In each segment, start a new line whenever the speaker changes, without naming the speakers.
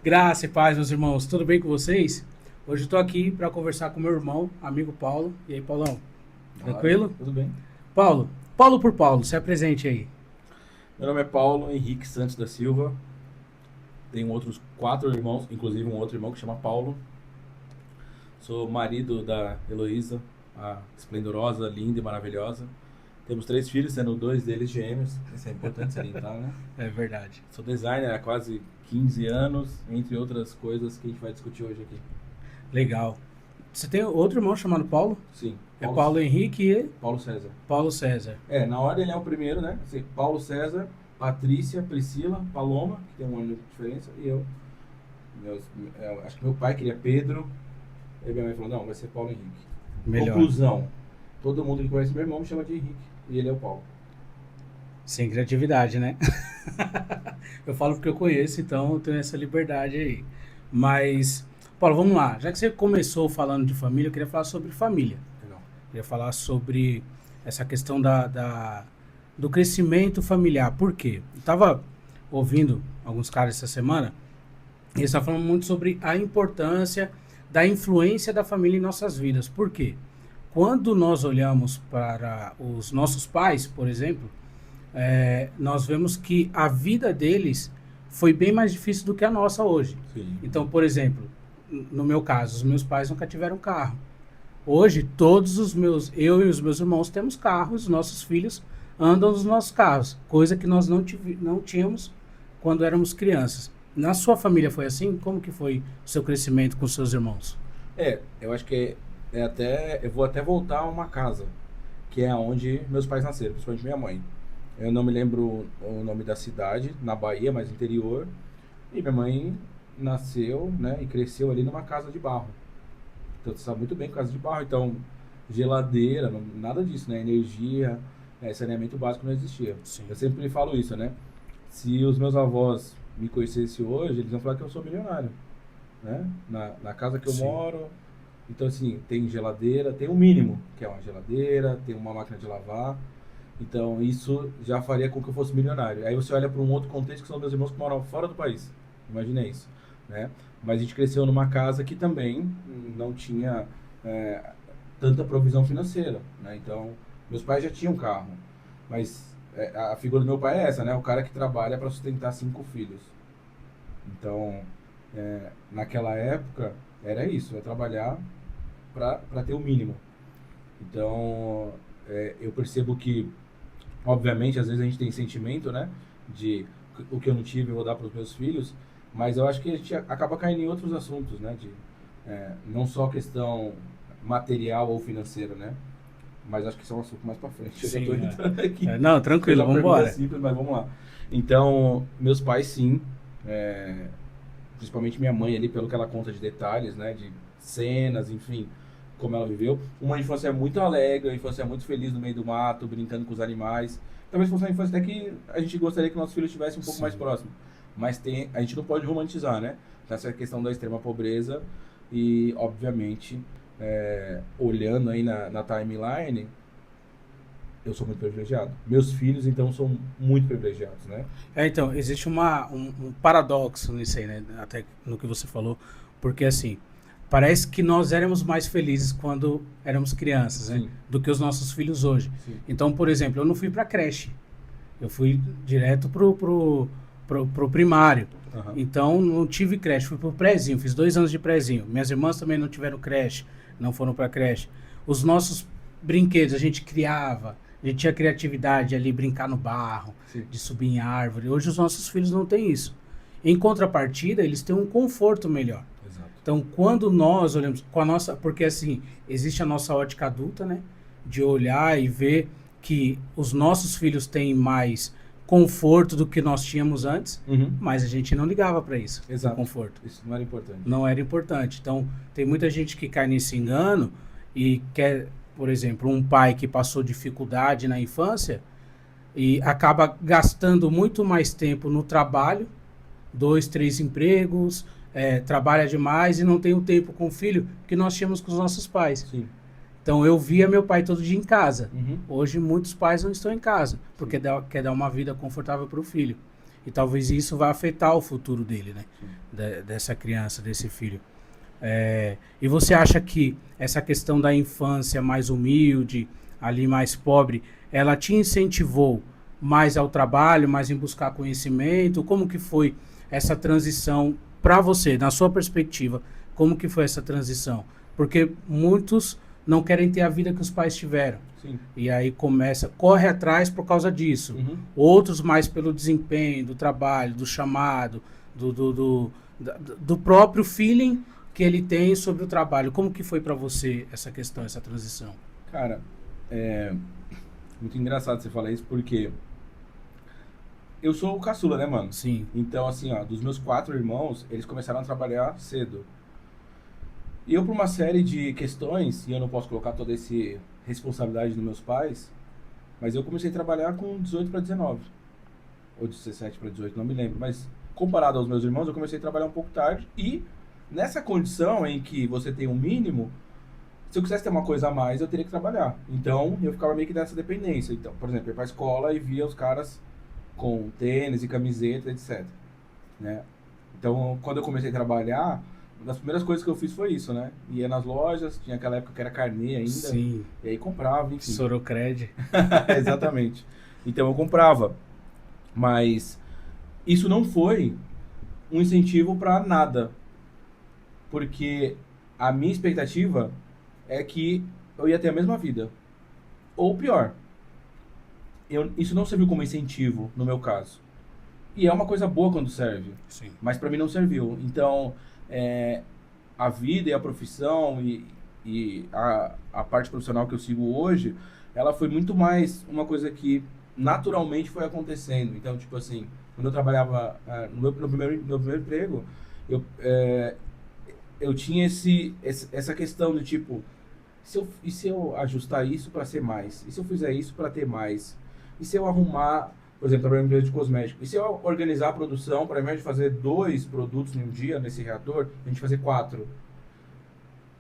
Graça e paz, meus irmãos. Tudo bem com vocês? Hoje eu tô aqui para conversar com meu irmão, amigo Paulo. E aí, Paulão?
Claro,
Tranquilo?
tudo bem.
Paulo por Paulo, se apresente aí.
Meu nome é Paulo Henrique Santos da Silva. Tenho outros 4 irmãos, inclusive um outro irmão que chama Paulo. Sou marido da Heloísa, a esplendorosa, linda e maravilhosa. Temos 3 filhos, sendo 2 deles gêmeos. Isso é importante salientar, né?
É verdade.
Sou designer há quase 15 anos, entre outras coisas que a gente vai discutir hoje aqui.
Legal. Você tem outro irmão chamado Paulo?
Sim,
É Paulo Henrique e
Paulo César.
Paulo César.
Na ordem ele é o primeiro, né? Paulo César, Patrícia, Priscila, Paloma, que tem um ano de diferença, e eu. Acho que meu pai queria Pedro, aí minha mãe falou, não, vai ser Paulo Henrique.
Melhor.
Conclusão, todo mundo que conhece meu irmão me chama de Henrique, e ele é o Paulo.
Sem criatividade, né? Eu falo porque eu conheço, então eu tenho essa liberdade aí. Mas, Paulo, vamos lá. Já que você começou falando de família, eu queria falar sobre família.
Legal.
Queria falar sobre essa questão do crescimento familiar. Por quê? Eu estava ouvindo alguns caras essa semana e eles estavam falando muito sobre a importância da influência da família em nossas vidas. Por quê? Quando nós olhamos para os nossos pais, por exemplo, nós vemos que a vida deles foi bem mais difícil do que a nossa hoje.
Sim.
Então, por exemplo, no meu caso, os meus pais nunca tiveram carro. Hoje, eu e os meus irmãos temos carros, nossos filhos andam nos nossos carros, coisa que nós não tínhamos quando éramos crianças. Na sua família foi assim? Como que foi o seu crescimento com seus irmãos?
Eu acho que eu vou até voltar a uma casa, que é onde meus pais nasceram, principalmente minha mãe. Eu não me lembro o nome da cidade, na Bahia, mas interior. E minha mãe nasceu, né, e cresceu ali numa casa de barro. Então você sabe muito bem, casa de barro. Então, geladeira, nada disso, né? Energia, saneamento básico não existia.
Sim.
Eu sempre falo isso, né? Se os meus avós me conhecessem hoje, eles vão falar que eu sou milionário, né? Na casa que eu
Sim.
moro. Então, assim, tem geladeira, tem o mínimo, que é uma geladeira, tem uma máquina de lavar. Então, isso já faria com que eu fosse milionário. Aí você olha para um outro contexto, que são meus irmãos que moram fora do país. Imagina isso, né? Mas a gente cresceu numa casa que também não tinha tanta provisão financeira, né? Então, meus pais já tinham carro. Mas a figura do meu pai é essa, né? O cara que trabalha para sustentar 5 filhos. Então, naquela época, era isso. É trabalhar para ter o mínimo. Então, eu percebo que, obviamente, às vezes a gente tem sentimento, né? De o que eu não tive eu vou dar para os meus filhos, mas eu acho que a gente acaba caindo em outros assuntos, né? Não só questão material ou financeira, né? Mas acho que isso é um assunto mais para frente. Eu já
Sim,
tô entrando aqui.
Não, tranquilo, vamos embora.
Simples, mas vamos lá. Então, meus pais, sim. Principalmente minha mãe ali, pelo que ela conta de detalhes, né? De cenas, enfim, como ela viveu. Uma infância muito alegre, uma infância muito feliz no meio do mato, brincando com os animais. Talvez fosse uma infância até que a gente gostaria que nossos filhos estivessem um pouco
Sim.
mais próximos. Mas a gente não pode romantizar, né? Essa questão da extrema pobreza e, obviamente, olhando aí na timeline, eu sou muito privilegiado. Meus filhos, então, são muito privilegiados, né?
Então, existe um paradoxo nisso aí, né? Até no que você falou, porque assim, parece que nós éramos mais felizes quando éramos crianças, né?
Sim.
Do que os nossos filhos hoje.
Sim.
Então, por exemplo, eu não fui pra creche. Eu fui direto pro primário.
Uhum.
Então, não tive creche. Fui pro prézinho, fiz 2 anos de prézinho. Minhas irmãs também não tiveram creche, não foram pra creche. Os nossos brinquedos, a gente criava. A gente tinha criatividade ali, brincar no barro,
Sim.
de subir em árvore. Hoje os nossos filhos não têm isso. Em contrapartida, eles têm um conforto melhor.
Exato.
Então, quando nós olhamos com a nossa... Porque, assim, existe a nossa ótica adulta, né? De olhar e ver que os nossos filhos têm mais conforto do que nós tínhamos antes,
Uhum.
mas a gente não ligava para isso,
Exato.
o conforto.
Isso não era importante.
Não era importante. Então, tem muita gente que cai nesse engano e quer, por exemplo, um pai que passou dificuldade na infância e acaba gastando muito mais tempo no trabalho, 2, 3 empregos, trabalha demais e não tem o tempo com o filho que nós tínhamos com os nossos pais.
Sim.
Então eu via meu pai todo dia em casa.
Uhum.
Hoje muitos pais não estão em casa, porque quer dar uma vida confortável para o filho. E talvez isso vá afetar o futuro dele, né? Dessa criança, desse filho. E você acha que essa questão da infância mais humilde, ali mais pobre, ela te incentivou mais ao trabalho, mais em buscar conhecimento? Como que foi essa transição para você, na sua perspectiva? Como que foi essa transição? Porque muitos não querem ter a vida que os pais tiveram.
Sim.
E aí corre atrás por causa disso.
Uhum.
Outros mais pelo desempenho, do trabalho, do chamado, do próprio feeling que ele tem sobre o trabalho. Como que foi para você essa questão, essa transição?
Cara, é muito engraçado você falar isso, porque eu sou o caçula, né, mano?
Sim.
Então, assim, ó, dos meus 4 irmãos, eles começaram a trabalhar cedo. E eu, por uma série de questões, e eu não posso colocar toda essa responsabilidade nos meus pais, mas eu comecei a trabalhar com 18 para 19. Ou 17 para 18, não me lembro. Mas, comparado aos meus irmãos, eu comecei a trabalhar um pouco tarde. E, nessa condição em que você tem um mínimo, se eu quisesse ter uma coisa a mais, eu teria que trabalhar. Então, eu ficava meio que nessa dependência. Então, por exemplo, eu ia pra escola e via os caras com tênis e camiseta, etc. Né? Então, quando eu comecei a trabalhar, uma das primeiras coisas que eu fiz foi isso, né? Ia nas lojas, tinha aquela época que era carnê ainda.
Sim.
E aí comprava, enfim.
Sorocred.
Exatamente. Então eu comprava. Mas isso não foi um incentivo para nada. Porque a minha expectativa é que eu ia ter a mesma vida. Ou pior. Isso não serviu como incentivo, no meu caso. E é uma coisa boa quando serve.
Sim.
Mas para mim não serviu. Então, a vida e a profissão e a parte profissional que eu sigo hoje, ela foi muito mais uma coisa que naturalmente foi acontecendo. Então, tipo assim, quando eu trabalhava no meu primeiro emprego, eu tinha essa questão de tipo, e se eu ajustar isso para ser mais? E se eu fizer isso para ter mais? E se eu arrumar, por exemplo, trabalhando em empresa de cosmético, e se eu organizar a produção, para ao invés de fazer 2 produtos em um dia nesse reator, a gente fazer 4?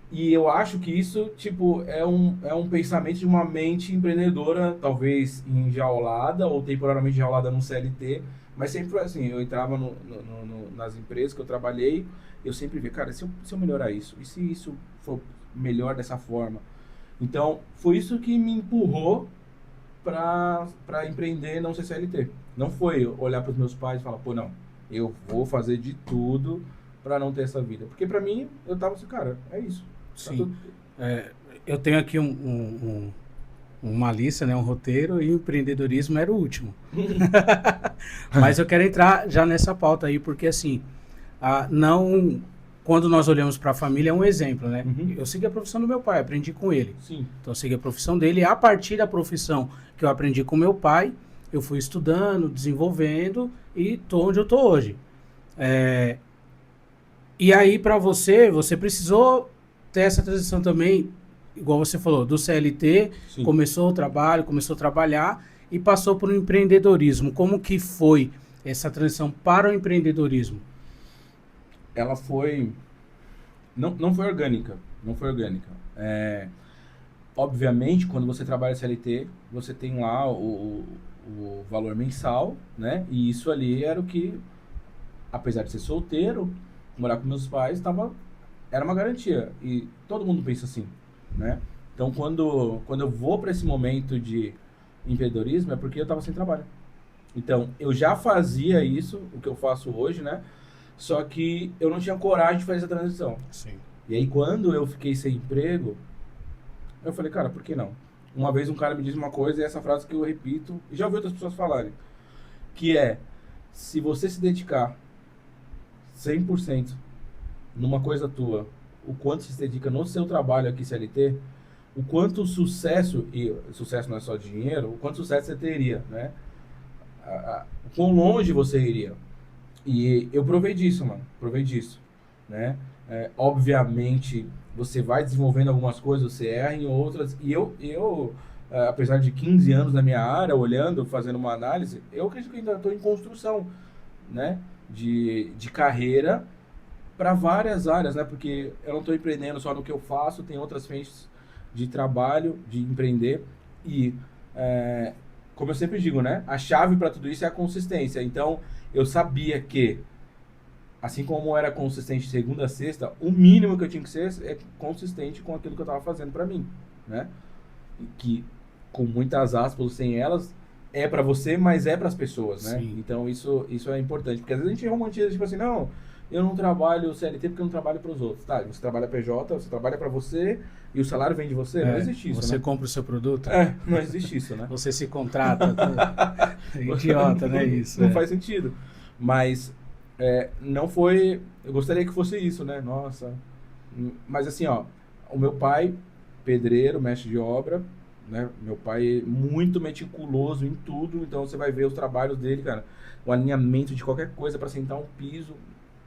E eu acho que isso, tipo, é um pensamento de uma mente empreendedora, talvez enjaulada ou temporariamente enjaulada no CLT, mas sempre foi assim. Eu entrava nas empresas que eu trabalhei, eu sempre via, cara, se eu melhorar isso, e se isso for melhor dessa forma? Então, foi isso que me empurrou para empreender, não ser CLT. Não foi olhar para os meus pais e falar, pô, não, eu vou fazer de tudo para não ter essa vida. Porque para mim, eu tava assim, cara, é isso.
Sim. Eu tenho aqui uma lista, né, um roteiro, e o empreendedorismo era o último. Mas eu quero entrar já nessa pauta aí, porque assim, não, quando nós olhamos para a família, é um exemplo, né?
Uhum.
Eu segui a profissão do meu pai, aprendi com ele.
Sim.
Então eu segui a profissão dele, e a partir da profissão que eu aprendi com meu pai, eu fui estudando, desenvolvendo, e tô onde eu tô hoje. E aí, para você precisou ter essa transição também, igual você falou, do CLT,
Sim.
começou a trabalhar e passou por um empreendedorismo. Como que foi essa transição para o empreendedorismo?
Ela foi... Não foi orgânica. Não foi orgânica. Obviamente, quando você trabalha CLT, você tem lá o valor mensal, né? E isso ali era o que, apesar de ser solteiro, morar com meus pais, era uma garantia. E todo mundo pensa assim, né? Então, quando eu vou para esse momento de empreendedorismo, é porque eu estava sem trabalho. Então, eu já fazia isso, o que eu faço hoje, né? Só que eu não tinha coragem de fazer essa transição.
Sim.
E aí, quando eu fiquei sem emprego, eu falei, cara, por que não? Uma vez um cara me disse uma coisa, e essa frase que eu repito, e já ouvi outras pessoas falarem, que é, se você se dedicar 100% numa coisa tua, o quanto você se dedica no seu trabalho aqui CLT, o quanto sucesso, e sucesso não é só dinheiro, o quanto sucesso você teria, né? O quão longe você iria. E eu provei disso, mano. Provei disso, né? Obviamente, você vai desenvolvendo algumas coisas, você erra em outras. E eu apesar de 15 anos na minha área, olhando, fazendo uma análise, eu acredito que ainda estou em construção, né? De carreira para várias áreas, né? Porque eu não estou empreendendo só no que eu faço, tem outras frentes de trabalho, de empreender. E como eu sempre digo, né? A chave para tudo isso é a consistência. Então, eu sabia que, assim como eu era consistente de segunda a sexta, o mínimo que eu tinha que ser é consistente com aquilo que eu estava fazendo para mim, né? Que, com muitas aspas, sem elas, é para você, mas é para as pessoas, né?
Sim.
Então, isso é importante. Porque às vezes a gente romantiza, tipo assim, não, eu não trabalho CLT porque eu não trabalho para os outros. Tá, você trabalha PJ, você trabalha para você e o salário vem de você? Não existe isso,
Você
né?
compra o seu produto?
Não existe isso, né?
Você se contrata? Idiota, né? Isso.
Não faz sentido. Mas não foi... Eu gostaria que fosse isso, né? Nossa. Mas assim, ó, o meu pai, pedreiro, mestre de obra, né? Meu pai é muito meticuloso em tudo, então você vai ver os trabalhos dele, cara. O alinhamento de qualquer coisa para sentar um piso,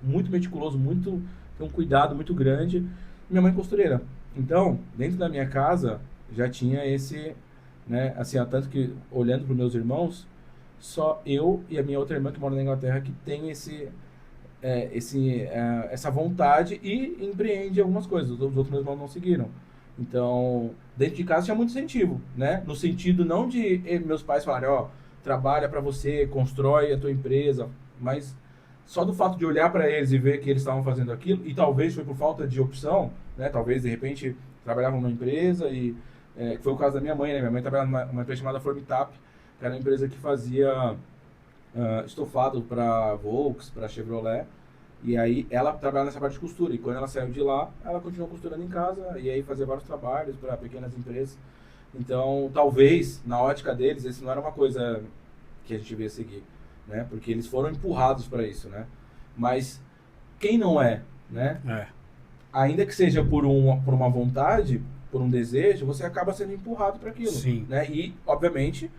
muito meticuloso, tem um cuidado muito grande. Minha mãe é costureira. Então, dentro da minha casa, já tinha esse, né? Assim, ó, tanto que, olhando para os meus irmãos, só eu e a minha outra irmã que mora na Inglaterra que tem essa vontade e empreende algumas coisas. Os outros meus irmãos não seguiram. Então, dentro de casa tinha muito incentivo, né? No sentido não de meus pais falarem, ó, trabalha para você, constrói a tua empresa, mas só do fato de olhar para eles e ver que eles estavam fazendo aquilo, e talvez foi por falta de opção, né? Talvez, de repente, trabalhavam numa empresa e... que foi o caso da minha mãe, né? Minha mãe trabalhava numa empresa chamada Formitap, que era uma empresa que fazia estofado para Volks, para Chevrolet. E aí ela trabalhava nessa parte de costura. E quando ela saiu de lá, ela continuou costurando em casa e aí fazia vários trabalhos para pequenas empresas. Então, talvez, na ótica deles, isso não era uma coisa que a gente devia seguir, né? Porque eles foram empurrados para isso, né? Mas quem não é, né? Ainda que seja por uma vontade, por um desejo, você acaba sendo empurrado para aquilo.
Sim.
Né? E, obviamente,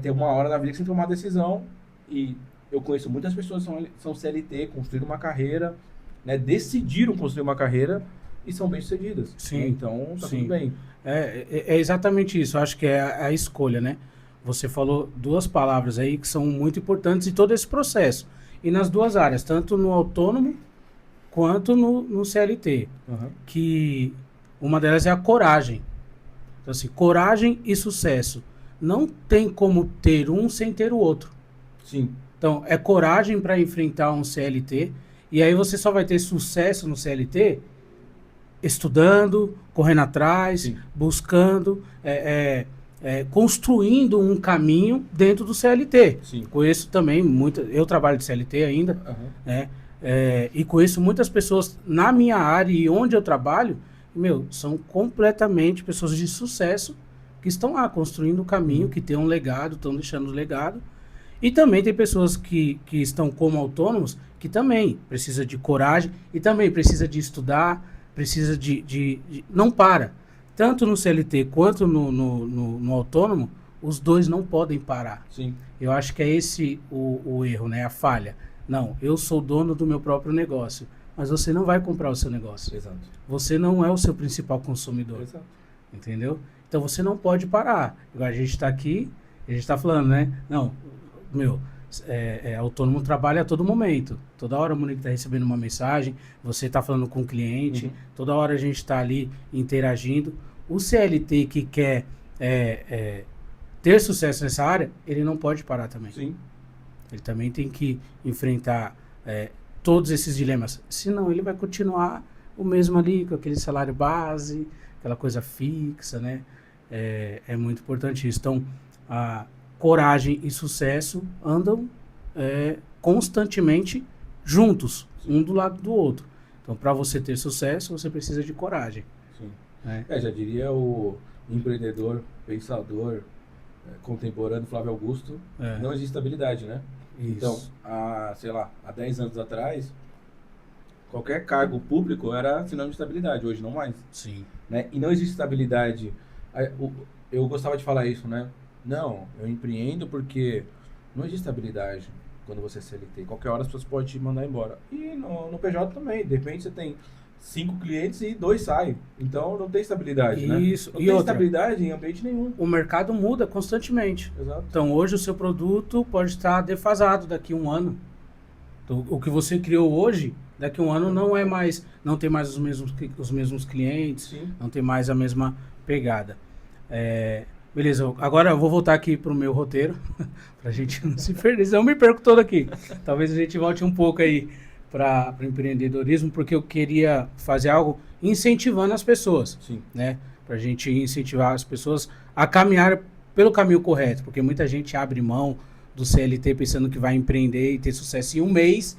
tem uma hora na vida que você tem que tomar uma decisão. E eu conheço muitas pessoas que são CLT, construíram uma carreira, né? Decidiram construir uma carreira e são bem-sucedidas.
Sim.
Né? Então, tá tudo bem.
É exatamente isso. Eu acho que é a escolha, né? Você falou duas palavras aí que são muito importantes em todo esse processo. E nas duas áreas, tanto no autônomo quanto no CLT.
Uhum.
Que uma delas é a coragem. Então, assim, coragem e sucesso. Não tem como ter um sem ter o outro.
Sim.
Então, é coragem para enfrentar um CLT. E aí você só vai ter sucesso no CLT estudando, correndo atrás,
Sim.
buscando, construindo um caminho dentro do CLT.
Sim.
Conheço também eu trabalho de CLT ainda,
Uhum.
né? E conheço muitas pessoas na minha área e onde eu trabalho, são completamente pessoas de sucesso que estão lá construindo o caminho, que têm um legado, estão deixando um legado. E também tem pessoas que estão como autônomos, que também precisa de coragem e também precisa de estudar, precisa de não para. Tanto no CLT quanto no autônomo, os dois não podem parar.
Sim.
Eu acho que é esse o erro, né? A falha. Não, eu sou dono do meu próprio negócio, mas você não vai comprar o seu negócio.
Exato.
Você não é o seu principal consumidor.
Exato.
Entendeu? Então você não pode parar. Agora a gente está aqui, a gente está falando, né? Não, autônomo trabalha a todo momento. Toda hora o Monique está recebendo uma mensagem, você está falando com o cliente, toda hora a gente está ali interagindo. O CLT que quer ter sucesso nessa área, ele não pode parar também.
Sim.
Ele também tem que enfrentar todos esses dilemas. Senão ele vai continuar o mesmo ali, com aquele salário base, aquela coisa fixa, né? É muito importante isso. Então, a coragem e sucesso andam constantemente juntos, um do lado do outro. Então, para você ter sucesso, você precisa de coragem.
Sim. Já diria o empreendedor, pensador contemporâneo Flávio Augusto, não existe estabilidade, né?
Isso.
Então, há 10 anos atrás, qualquer cargo público era sinônimo de estabilidade, hoje não mais.
Sim.
Né? E não existe estabilidade. Eu gostava de falar isso, né? Não, eu empreendo porque não existe estabilidade quando você é CLT. Qualquer hora as pessoas podem te mandar embora. E no PJ também. De repente você tem 5 clientes e 2 saem. Então não tem estabilidade, né?
Isso.
Não
E
tem
outra,
estabilidade em ambiente nenhum.
o mercado muda constantemente.
Exato.
Então hoje o seu produto pode estar defasado daqui a um ano. Então, o que você criou hoje, daqui a um ano não tem mais os mesmos clientes,
Sim.
não tem mais a mesma pegada. Beleza, agora eu vou voltar aqui pro meu roteiro, pra gente não se perder, senão eu me perco todo aqui. Talvez a gente volte um pouco aí para o empreendedorismo, porque eu queria fazer algo incentivando as pessoas,
Sim.
né? Pra gente incentivar as pessoas a caminhar pelo caminho correto, porque muita gente abre mão do CLT pensando que vai empreender e ter sucesso em um mês,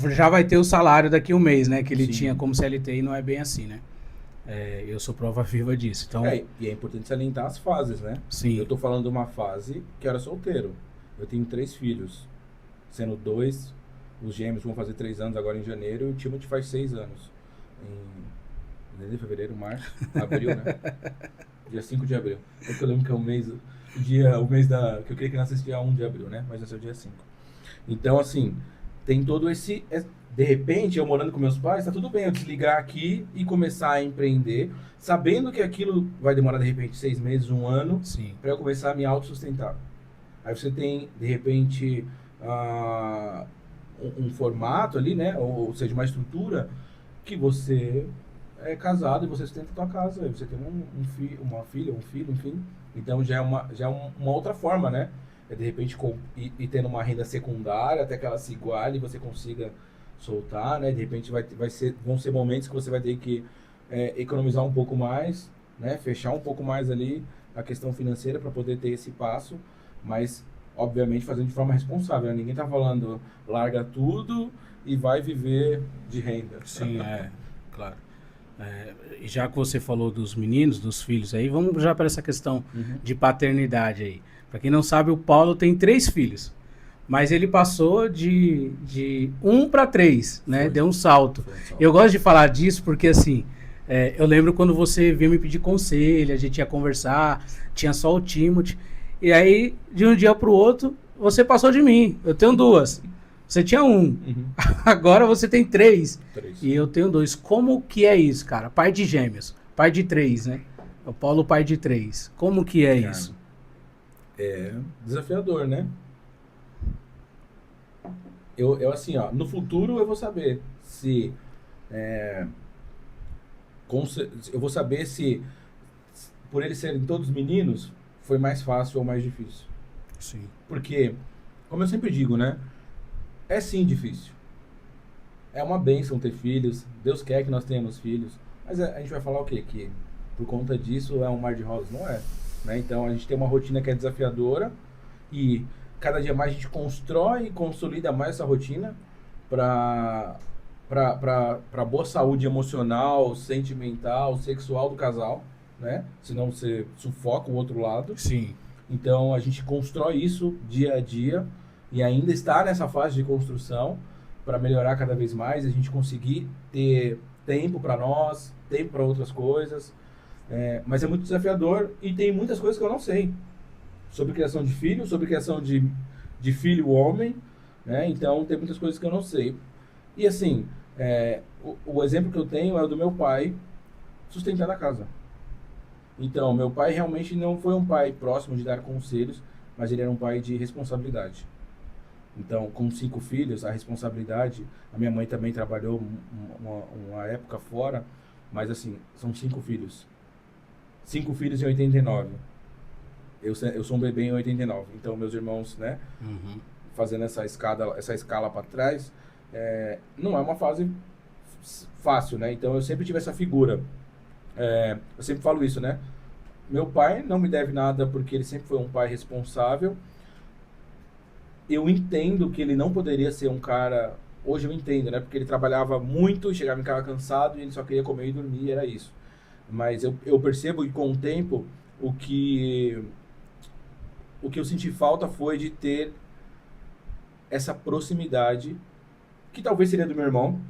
já vai ter o salário daqui a um mês, né? Que ele
Sim.
tinha como CLT e não é bem assim, né? Eu sou prova viva disso. Então,
E é importante salientar as fases, né?
sim.
Eu tô falando de uma fase que eu era solteiro. Eu tenho 3 filhos, sendo 2, os gêmeos vão fazer 3 anos agora em janeiro, e o Timothy faz 6 anos. Em janeiro, fevereiro, março, abril, né? Dia 5 de abril. É que eu lembro que é o mês que eu queria que nascesse dia 1 de abril, né? Mas nasceu dia 5. Então, assim, tem todo esse... De repente, eu morando com meus pais, tá tudo bem eu desligar aqui e começar a empreender, sabendo que aquilo vai demorar, de repente, 6 meses, 1 ano,
Sim.
para eu começar a me autossustentar. Aí você tem, de repente, um formato ali, né? Ou seja, uma estrutura que você é casado e você sustenta a tua casa. Aí você tem uma filha, um filho, enfim. Então já é uma outra forma, né? De repente ir tendo uma renda secundária até que ela se iguale e você consiga soltar, né? De repente vão ser momentos que você vai ter que economizar um pouco mais, né? Fechar um pouco mais ali a questão financeira para poder ter esse passo, mas obviamente fazendo de forma responsável, né? Ninguém tá falando larga tudo e vai viver de renda.
Sim, claro. E já que você falou dos meninos, dos filhos aí, vamos já para essa questão de paternidade aí. Para quem não sabe, o Paulo tem 3 filhos, mas ele passou de 1 para 3, né?
Foi.
Deu um salto.
Foi um salto.
Eu gosto de falar disso porque, assim, eu lembro quando você veio me pedir conselho, a gente ia conversar, tinha só o Timothy, e aí, de um dia para o outro, você passou de mim. Eu tenho 2. Você tinha 1. Agora você tem 3.
3.
E eu tenho 2. Como que é isso, cara? Pai de gêmeos. Pai de 3, né? O Paulo, pai de 3. Como que é isso?
É desafiador, né? Eu assim, ó, no futuro eu vou saber se... eu vou saber se, por eles serem todos meninos, foi mais fácil ou mais difícil.
Sim.
Porque, como eu sempre digo, né? É sim difícil. É uma bênção ter filhos. Deus quer que nós tenhamos filhos. Mas a gente vai falar o quê? Que por conta disso é um mar de rosas? Não é. Né? Então a gente tem uma rotina que é desafiadora e cada dia mais a gente constrói e consolida mais essa rotina para boa saúde emocional, sentimental, sexual do casal, né? Senão você sufoca o outro lado.
Sim.
Então a gente constrói isso dia a dia e ainda está nessa fase de construção para melhorar cada vez mais, a gente conseguir ter tempo para nós, tempo para outras coisas. Mas é muito desafiador e tem muitas coisas que eu não sei. Sobre criação de filho, sobre criação de filho homem, né? Então tem muitas coisas que eu não sei. E assim, o exemplo que eu tenho é o do meu pai sustentando a casa. Então, meu pai realmente não foi um pai próximo de dar conselhos, mas ele era um pai de responsabilidade. Então, com 5 filhos, a responsabilidade... A minha mãe também trabalhou uma época fora, mas assim, são 5 filhos. 5 filhos em 89. Eu sou um bebê em 89. Então, meus irmãos, né, fazendo essa escala para trás, não é uma fase fácil, né? Então, eu sempre tive essa figura. Eu sempre falo isso, né? Meu pai não me deve nada porque ele sempre foi um pai responsável. Eu entendo que ele não poderia ser um cara... Hoje eu entendo, né? Porque ele trabalhava muito, chegava em casa cansado e ele só queria comer e dormir, era isso. Mas eu percebo que com o tempo, o que eu senti falta foi de ter essa proximidade, que talvez seria do meu irmão,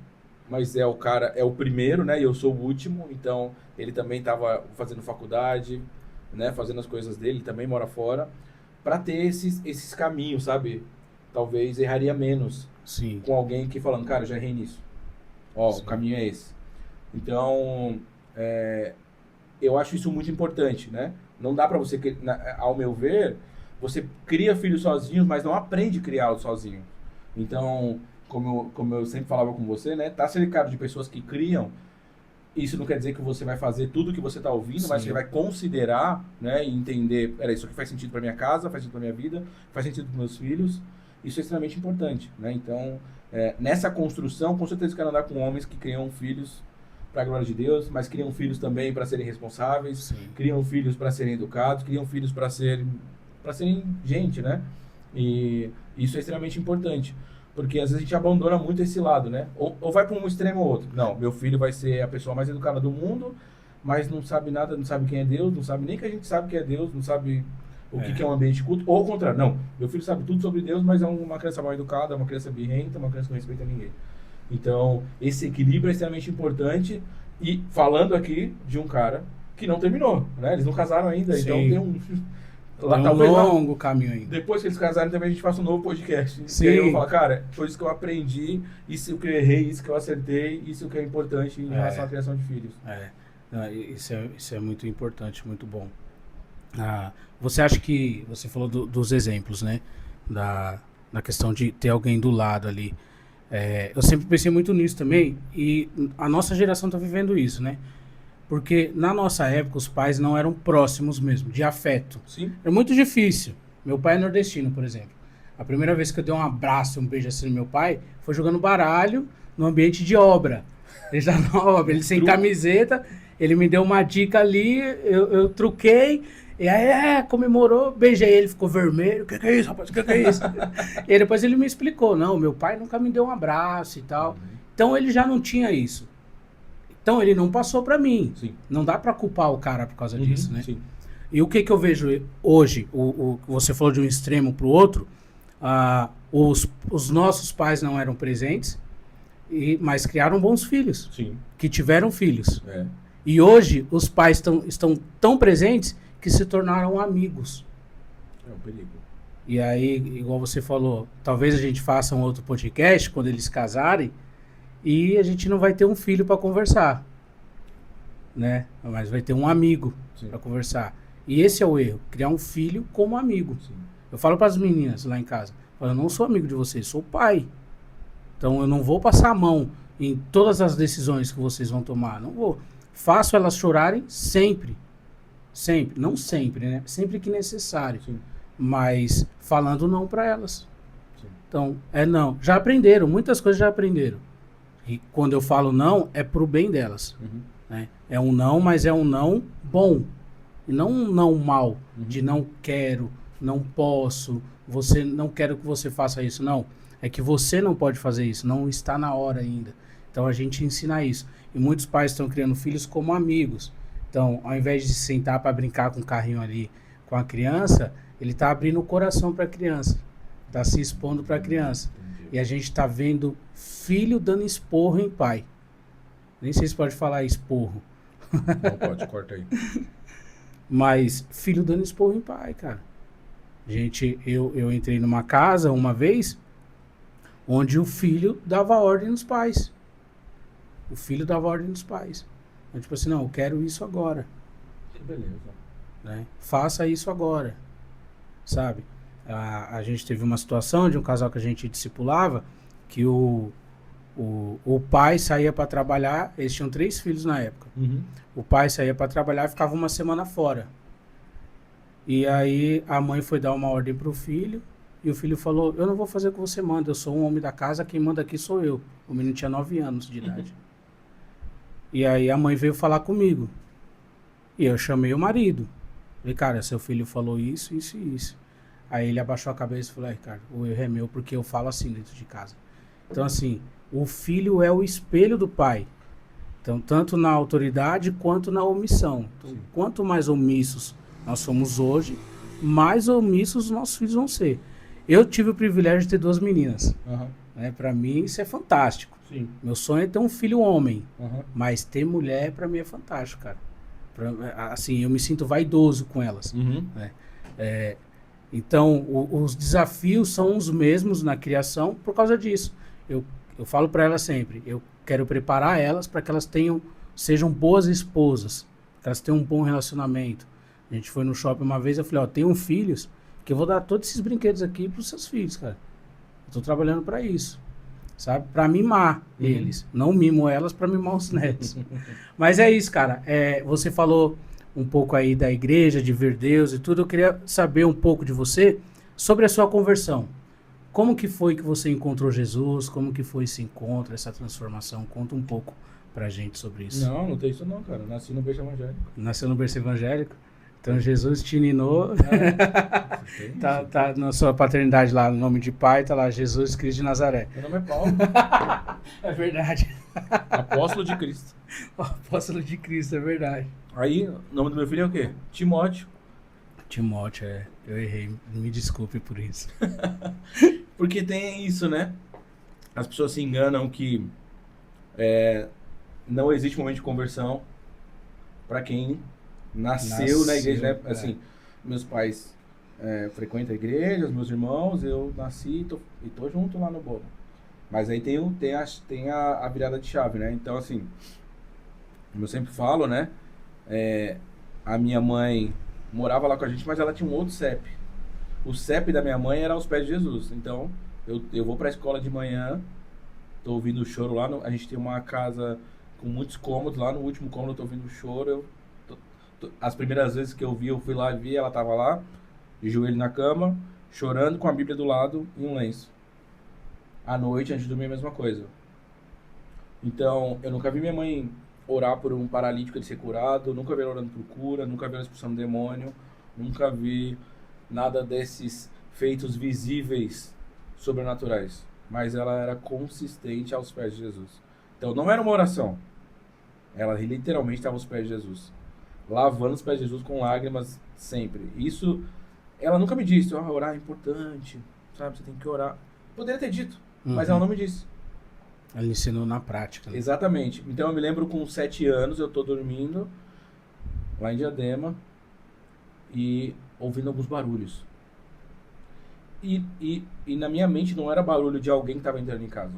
mas é o primeiro, né? E eu sou o último, então ele também estava fazendo faculdade, né? Fazendo as coisas dele, também mora fora, para ter esses caminhos, sabe? Talvez erraria menos.
Sim.
Com alguém que falando, cara, eu já errei nisso. Ó,
Sim.
o caminho é esse. Então, eu acho isso muito importante, né? Não dá para você, ao meu ver, você cria filhos sozinhos, mas não aprende a criá-los sozinho. Então, como eu sempre falava com você, né? Tá cercado de pessoas que criam Isso não quer dizer que você vai fazer tudo que você está ouvindo,
Sim.
mas você vai considerar, né, e entender, peraí, isso aqui faz sentido para minha casa, faz sentido para minha vida, faz sentido para meus filhos. Isso é extremamente importante, né? Então, nessa construção, com certeza eu quero andar com homens que criam filhos para a glória de Deus, mas criam filhos também para serem responsáveis,
Sim.
criam filhos para serem educados, criam filhos para serem gente, né? E isso é extremamente importante, porque às vezes a gente abandona muito esse lado, né? Ou vai para um extremo ou outro. Não, meu filho vai ser a pessoa mais educada do mundo, mas não sabe nada, não sabe quem é Deus, não sabe nem que a gente sabe que é Deus, não sabe o que é um ambiente de culto, ou ao contrário. Não, meu filho sabe tudo sobre Deus, mas é uma criança mal educada, uma criança birrenta, uma criança que não respeita ninguém. Então, esse equilíbrio é extremamente importante. E falando aqui de um cara que não terminou, né? Eles não casaram ainda,
Sim.
então tem um...
Tem um longo caminho ainda.
Depois que eles casarem, também a gente faça um novo podcast.
Sim.
E aí eu vou falar, cara, foi isso que eu aprendi, isso que eu errei, isso que eu acertei, isso que é importante em relação à criação de filhos.
Isso é muito importante, muito bom. Você acha que... Você falou dos exemplos, né? Da questão de ter alguém do lado ali. Eu sempre pensei muito nisso também, e a nossa geração está vivendo isso, né? Porque na nossa época os pais não eram próximos mesmo, de afeto.
Sim.
É muito difícil. Meu pai é nordestino, por exemplo. A primeira vez que eu dei um abraço, um beijo assim no meu pai, foi jogando baralho no ambiente de obra. Ele já na obra, ele sem camiseta, ele me deu uma dica ali, eu truquei, e aí comemorou, beijei ele, ficou vermelho. O que é isso, rapaz? O que é isso? E aí depois ele me explicou, não, meu pai nunca me deu um abraço e tal. Então ele já não tinha isso. Então ele não passou pra mim.
Sim.
Não dá pra culpar o cara por causa disso, né?
Sim.
E o que eu vejo hoje, você falou de um extremo pro outro, os nossos pais não eram presentes, mas criaram bons filhos.
Sim.
Que tiveram filhos. E hoje os pais estão tão presentes que se tornaram amigos.
É um perigo.
E aí, igual você falou, talvez a gente faça um outro podcast quando eles casarem e a gente não vai ter um filho para conversar, né? Mas vai ter um amigo para conversar. E esse é o erro, criar um filho como amigo.
Sim.
Eu falo para as meninas lá em casa, eu não sou amigo de vocês, sou pai. Então eu não vou passar a mão em todas as decisões que vocês vão tomar, não vou. Faço elas chorarem sempre. Sempre, não sempre, né? Sempre que necessário.
Sim.
Mas falando não para elas.
Sim.
Então, não. Já aprenderam, muitas coisas já aprenderam. E quando eu falo não, é pro bem delas. Né? É um não, mas é um não bom. E não um não mal, de não quero, não posso, não quero que você faça isso. Não, é que você não pode fazer isso, não está na hora ainda. Então a gente ensina isso. E muitos pais estão criando filhos como amigos. Então, ao invés de se sentar para brincar com o carrinho ali com a criança, ele está abrindo o coração para a criança. Está se expondo para a criança.
Entendi.
E a gente está vendo filho dando esporro em pai. Nem sei se pode falar esporro.
Não pode, corta aí.
Mas filho dando esporro em pai, cara. Gente, eu entrei numa casa uma vez onde o filho dava ordem nos pais. O filho dava ordem nos pais. Então, tipo assim, não, eu quero isso agora.
Que beleza.
Né? Faça isso agora. Sabe? A gente teve uma situação de um casal que a gente discipulava que o pai saía para trabalhar, eles tinham 3 filhos na época. O pai saía para trabalhar e ficava uma semana fora. E aí a mãe foi dar uma ordem pro filho e o filho falou, eu não vou fazer o que você manda, eu sou um homem da casa, quem manda aqui sou eu. O menino tinha 9 anos de idade. E aí a mãe veio falar comigo. E eu chamei o marido. Falei, cara, seu filho falou isso, isso e isso. Aí ele abaixou a cabeça e falou, Ricardo, o erro é meu porque eu falo assim dentro de casa. Então assim, o filho é o espelho do pai. Então, tanto na autoridade quanto na omissão. Então, quanto mais omissos nós somos hoje, mais omissos os nossos filhos vão ser. Eu tive o privilégio de ter 2 meninas. Né? Para mim, isso é fantástico.
Sim.
Meu sonho é ter um filho homem. Mas ter mulher, para mim, é fantástico, cara. Assim, eu me sinto vaidoso com elas. Né? Então, os desafios são os mesmos na criação por causa disso. Eu falo para elas sempre, eu quero preparar elas para que elas sejam boas esposas, que elas tenham um bom relacionamento. A gente foi no shopping uma vez, eu falei, ó, tenham filhos, que eu vou dar todos esses brinquedos aqui para os seus filhos, cara. Eu tô trabalhando para isso. sabe? Para mimar eles. Não mimo elas para mimar os netos. Mas é isso, cara. Você falou um pouco aí da igreja, de ver Deus e tudo. Eu queria saber um pouco de você sobre a sua conversão. Como que foi que você encontrou Jesus? Como que foi esse encontro, essa transformação? Conta um pouco pra gente sobre isso.
Não, não tem isso não, cara. Nasci no berço evangélico.
Nasceu no berço evangélico? Então Jesus te ninou. Tá na sua paternidade lá, no nome de pai, tá lá Jesus Cristo de Nazaré.
Meu nome é Paulo.
É verdade.
Apóstolo de Cristo.
Apóstolo de Cristo, é verdade.
Aí, o nome do meu filho é o quê? Timóteo.
Timóteo, eu errei. Me desculpe por isso.
Porque tem isso, né? As pessoas se enganam que não existe momento de conversão para quem nasceu na igreja, né? Assim, meus pais frequentam a igreja, os meus irmãos, eu nasci e tô junto lá no bolo. Mas aí tem a virada de chave, né? Então, assim, como eu sempre falo, né? A minha mãe morava lá com a gente, mas ela tinha um outro CEP. O CEP da minha mãe era aos pés de Jesus. Então, eu vou pra escola de manhã, tô ouvindo o choro lá. A gente tem uma casa com muitos cômodos. Lá no último cômodo eu tô ouvindo o choro. As primeiras vezes que eu fui lá e vi, ela tava lá, de joelho na cama, chorando com a Bíblia do lado e um lenço. À noite, antes de dormir, a mesma coisa. Então, eu nunca vi minha mãe orar por um paralítico ele ser curado, nunca vi ela orando por cura, nunca vi ela expulsando demônio, nunca vi nada desses feitos visíveis sobrenaturais. Mas ela era consistente aos pés de Jesus. Então, não era uma oração. Ela literalmente estava aos pés de Jesus. Lavando os pés de Jesus com lágrimas sempre. Isso, ela nunca me disse, orar é importante, sabe, você tem que orar. Poderia ter dito, mas ela não me disse.
Ela ensinou na prática. Né?
Exatamente. Então eu me lembro com 7 anos, eu tô dormindo lá em Diadema e ouvindo alguns barulhos. E na minha mente não era barulho de alguém que estava entrando em casa.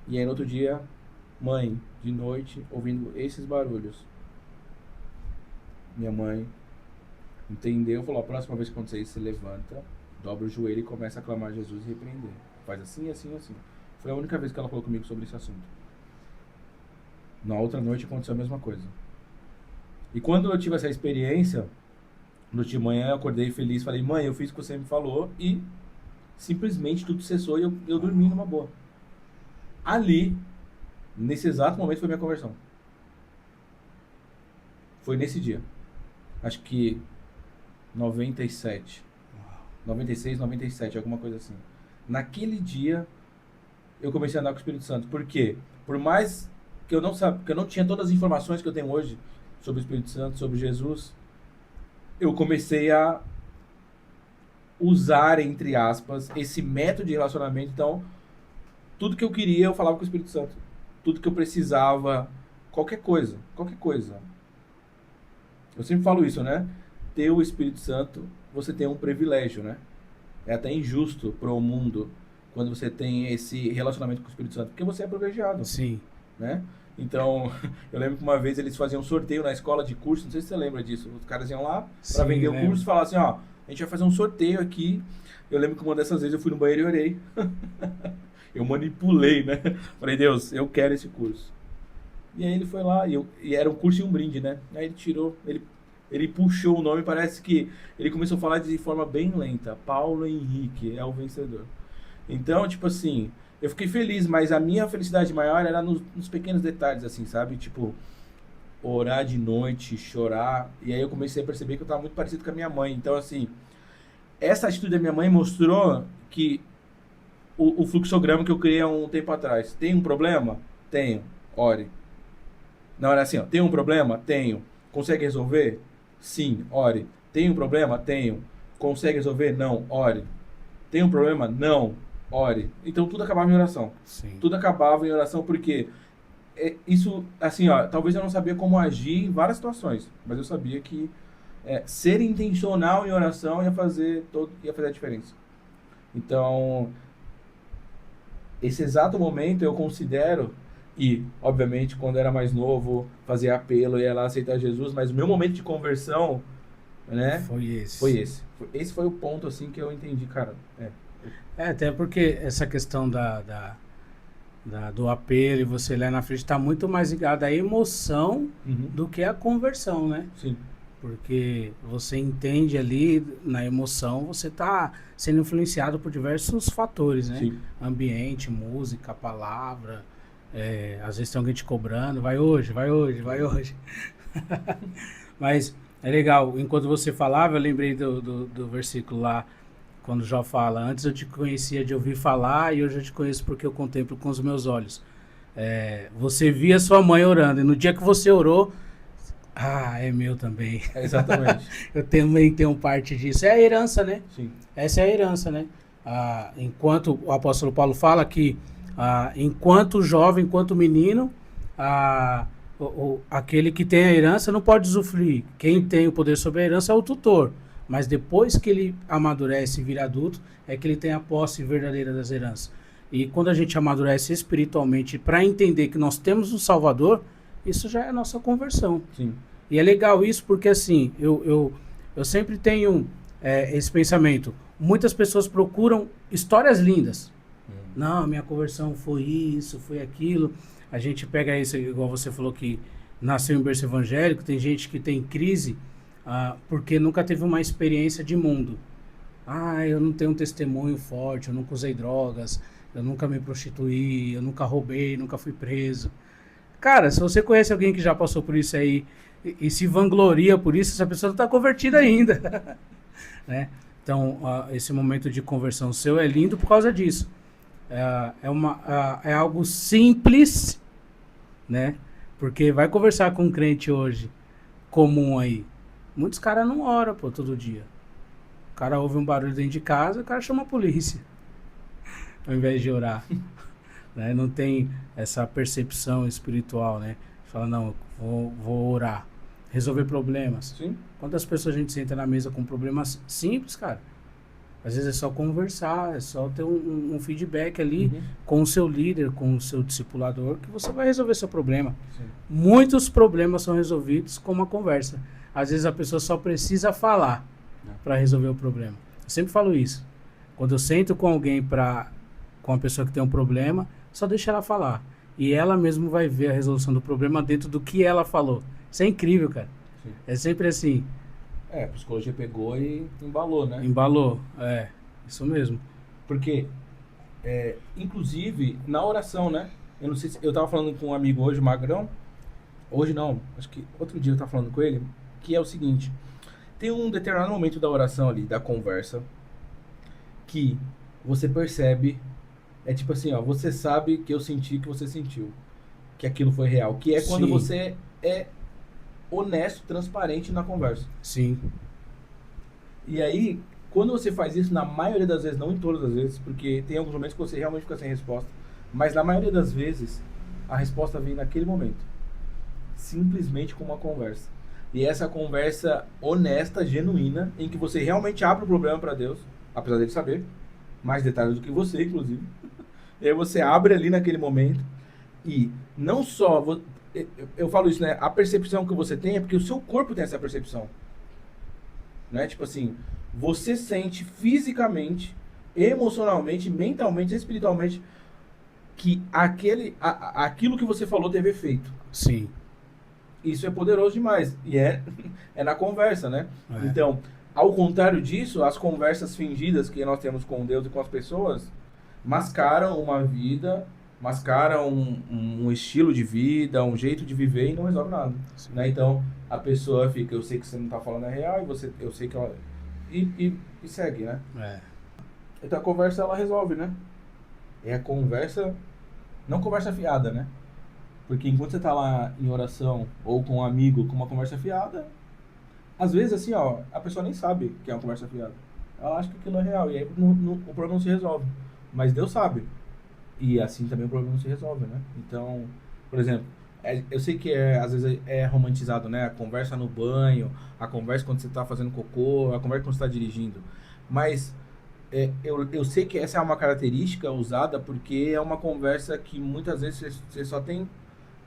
E aí no outro dia, mãe, de noite, ouvindo esses barulhos. Minha mãe entendeu, falou, a próxima vez que acontecer isso, você levanta, dobra o joelho e começa a clamar a Jesus e repreender. Faz assim, assim, assim. Foi a única vez que ela falou comigo sobre esse assunto. Na outra noite aconteceu a mesma coisa. E quando eu tive essa experiência, de manhã eu acordei feliz, falei, mãe, eu fiz o que você me falou e simplesmente tudo cessou e eu dormi numa boa. Ali, nesse exato momento, foi minha conversão. Foi nesse dia. Acho que 97. 96, 97, alguma coisa assim. Naquele dia, eu comecei a andar com o Espírito Santo. Por quê? Por mais que eu não tinha todas as informações que eu tenho hoje sobre o Espírito Santo, sobre Jesus, eu comecei a usar, entre aspas, esse método de relacionamento. Então, tudo que eu queria, eu falava com o Espírito Santo. Tudo que eu precisava, qualquer coisa. Eu sempre falo isso, né? Ter o Espírito Santo, você tem um privilégio, né? É até injusto para o mundo quando você tem esse relacionamento com o Espírito Santo, porque você é privilegiado.
Sim.
Né? Então, eu lembro que uma vez eles faziam um sorteio na escola de curso, não sei se você lembra disso. Os caras iam lá para vender o curso e falavam assim, ó, a gente vai fazer um sorteio aqui. Eu lembro que uma dessas vezes eu fui no banheiro e orei. Eu manipulei, né? Falei, Deus, eu quero esse curso. E aí ele foi lá, e era um curso e um brinde, né? Aí ele tirou, ele puxou o nome, parece que ele começou a falar de forma bem lenta. Paulo Henrique é o vencedor. Então, tipo assim, eu fiquei feliz, mas a minha felicidade maior era nos pequenos detalhes, assim, sabe? Tipo, orar de noite, chorar. E aí eu comecei a perceber que eu tava muito parecido com a minha mãe. Então, assim, essa atitude da minha mãe mostrou que o fluxograma que eu criei há um tempo atrás. Tem um problema? Tenho. Ore. Não, era assim, ó. Tem um problema? Tenho. Consegue resolver? Sim. Ore. Tem um problema? Tenho. Consegue resolver? Não. Ore. Tem um problema? Não. Ore. Então tudo acabava em oração.
Sim.
Tudo acabava em oração porque isso, assim, ó, talvez eu não sabia como agir em várias situações, mas eu sabia que ser intencional em oração ia fazer a diferença. Então, esse exato momento eu considero, e obviamente quando eu era mais novo, fazia apelo, ia lá aceitar Jesus, mas o meu momento de conversão, né?
Foi esse.
Foi esse. Esse foi o ponto, assim, que eu entendi, cara.
Até porque essa questão do apelo, e você lá na frente, está muito mais ligado à emoção
Uhum.
do que à conversão, né?
Sim.
Porque você entende ali, na emoção, você está sendo influenciado por diversos fatores, né?
Sim.
Ambiente, música, palavra, às vezes tem alguém te cobrando, vai hoje, vai hoje, vai hoje. Mas é legal, enquanto você falava, eu lembrei do versículo lá, quando Jó fala, antes eu te conhecia de ouvir falar e hoje eu te conheço porque eu contemplo com os meus olhos. Você via sua mãe orando e no dia que você orou, é meu também.
Exatamente.
Eu também tenho parte disso. É a herança, né?
Sim.
Essa é a herança, né? Enquanto o apóstolo Paulo fala que, enquanto jovem, enquanto menino, aquele que tem a herança não pode usufruir. Quem tem o poder sobre a herança é o tutor. Mas depois que ele amadurece e vira adulto, é que ele tem a posse verdadeira das heranças. E quando a gente amadurece espiritualmente para entender que nós temos um Salvador, isso já é a nossa conversão.
Sim.
E é legal isso porque, assim, eu sempre tenho esse pensamento. Muitas pessoas procuram histórias lindas. Não, minha conversão foi isso, foi aquilo. A gente pega isso, igual você falou que nasceu em berço evangélico, tem gente que tem crise porque nunca teve uma experiência de mundo. Eu não tenho um testemunho forte, eu nunca usei drogas, eu nunca me prostituí, eu nunca roubei, nunca fui preso. Cara, se você conhece alguém que já passou por isso aí e se vangloria por isso, essa pessoa não está convertida ainda. Né? Então, esse momento de conversão seu é lindo por causa disso. É algo simples, né? Porque vai conversar com um crente hoje comum aí. Muitos caras não oram, pô, todo dia. O cara ouve um barulho dentro de casa, o cara chama a polícia. Ao invés de orar. Né? Não tem essa percepção espiritual, né? Fala, não, vou orar. Resolver problemas.
Sim.
Quantas pessoas a gente senta na mesa com problemas simples, cara? Às vezes é só conversar, é só ter um feedback ali com o seu líder, com o seu discipulador, que você vai resolver seu problema.
Sim.
Muitos problemas são resolvidos com uma conversa. Às vezes a pessoa só precisa falar para resolver o problema. Eu sempre falo isso. Quando eu sento com alguém, com uma pessoa que tem um problema, só deixa ela falar. E ela mesmo vai ver a resolução do problema dentro do que ela falou. Isso é incrível, cara.
Sim.
É sempre assim.
A psicologia pegou e embalou, né?
Embalou, isso mesmo.
Porque, inclusive, na oração, né? Eu não sei se... Eu tava falando com um amigo hoje, Magrão. Hoje não, acho que outro dia eu tava falando com ele. Que é o seguinte. Tem um determinado momento da oração ali, da conversa, que você percebe... É tipo assim, ó. Você sabe que eu senti que você sentiu. Que aquilo foi real. Que é quando
Sim.
você é honesto, transparente na conversa.
Sim.
E aí, quando você faz isso, na maioria das vezes, não em todas as vezes, porque tem alguns momentos que você realmente fica sem resposta, mas na maioria das vezes, a resposta vem naquele momento. Simplesmente com uma conversa. E essa conversa honesta, genuína, em que você realmente abre o problema para Deus, apesar dele saber, mais detalhes do que você, inclusive. E aí você abre ali naquele momento e não só... Eu falo isso, né? A percepção que você tem é porque o seu corpo tem essa percepção. Né? Tipo assim, você sente fisicamente, emocionalmente, mentalmente, espiritualmente que aquilo que você falou teve efeito.
Sim.
Isso é poderoso demais. E é na conversa, né? Então, ao contrário disso, as conversas fingidas que nós temos com Deus e com as pessoas mascaram uma vida, mascaram um estilo de vida, um jeito de viver e não resolve nada. Né? Então, a pessoa fica, eu sei que você não está falando a real, e eu sei que ela... E segue, né? Então, a conversa, ela resolve, né? É a conversa... Não conversa fiada, né? Porque enquanto você tá lá em oração, ou com um amigo, com uma conversa fiada, às vezes, assim, ó, a pessoa nem sabe que é uma conversa fiada. Ela acha que aquilo é real, e aí o problema não se resolve. Mas Deus sabe. E assim também o problema não se resolve, né? Então, por exemplo, eu sei que às vezes é romantizado, né? A conversa no banho, a conversa quando você está fazendo cocô, a conversa quando você está dirigindo. Mas eu sei que essa é uma característica usada porque é uma conversa que muitas vezes você só tem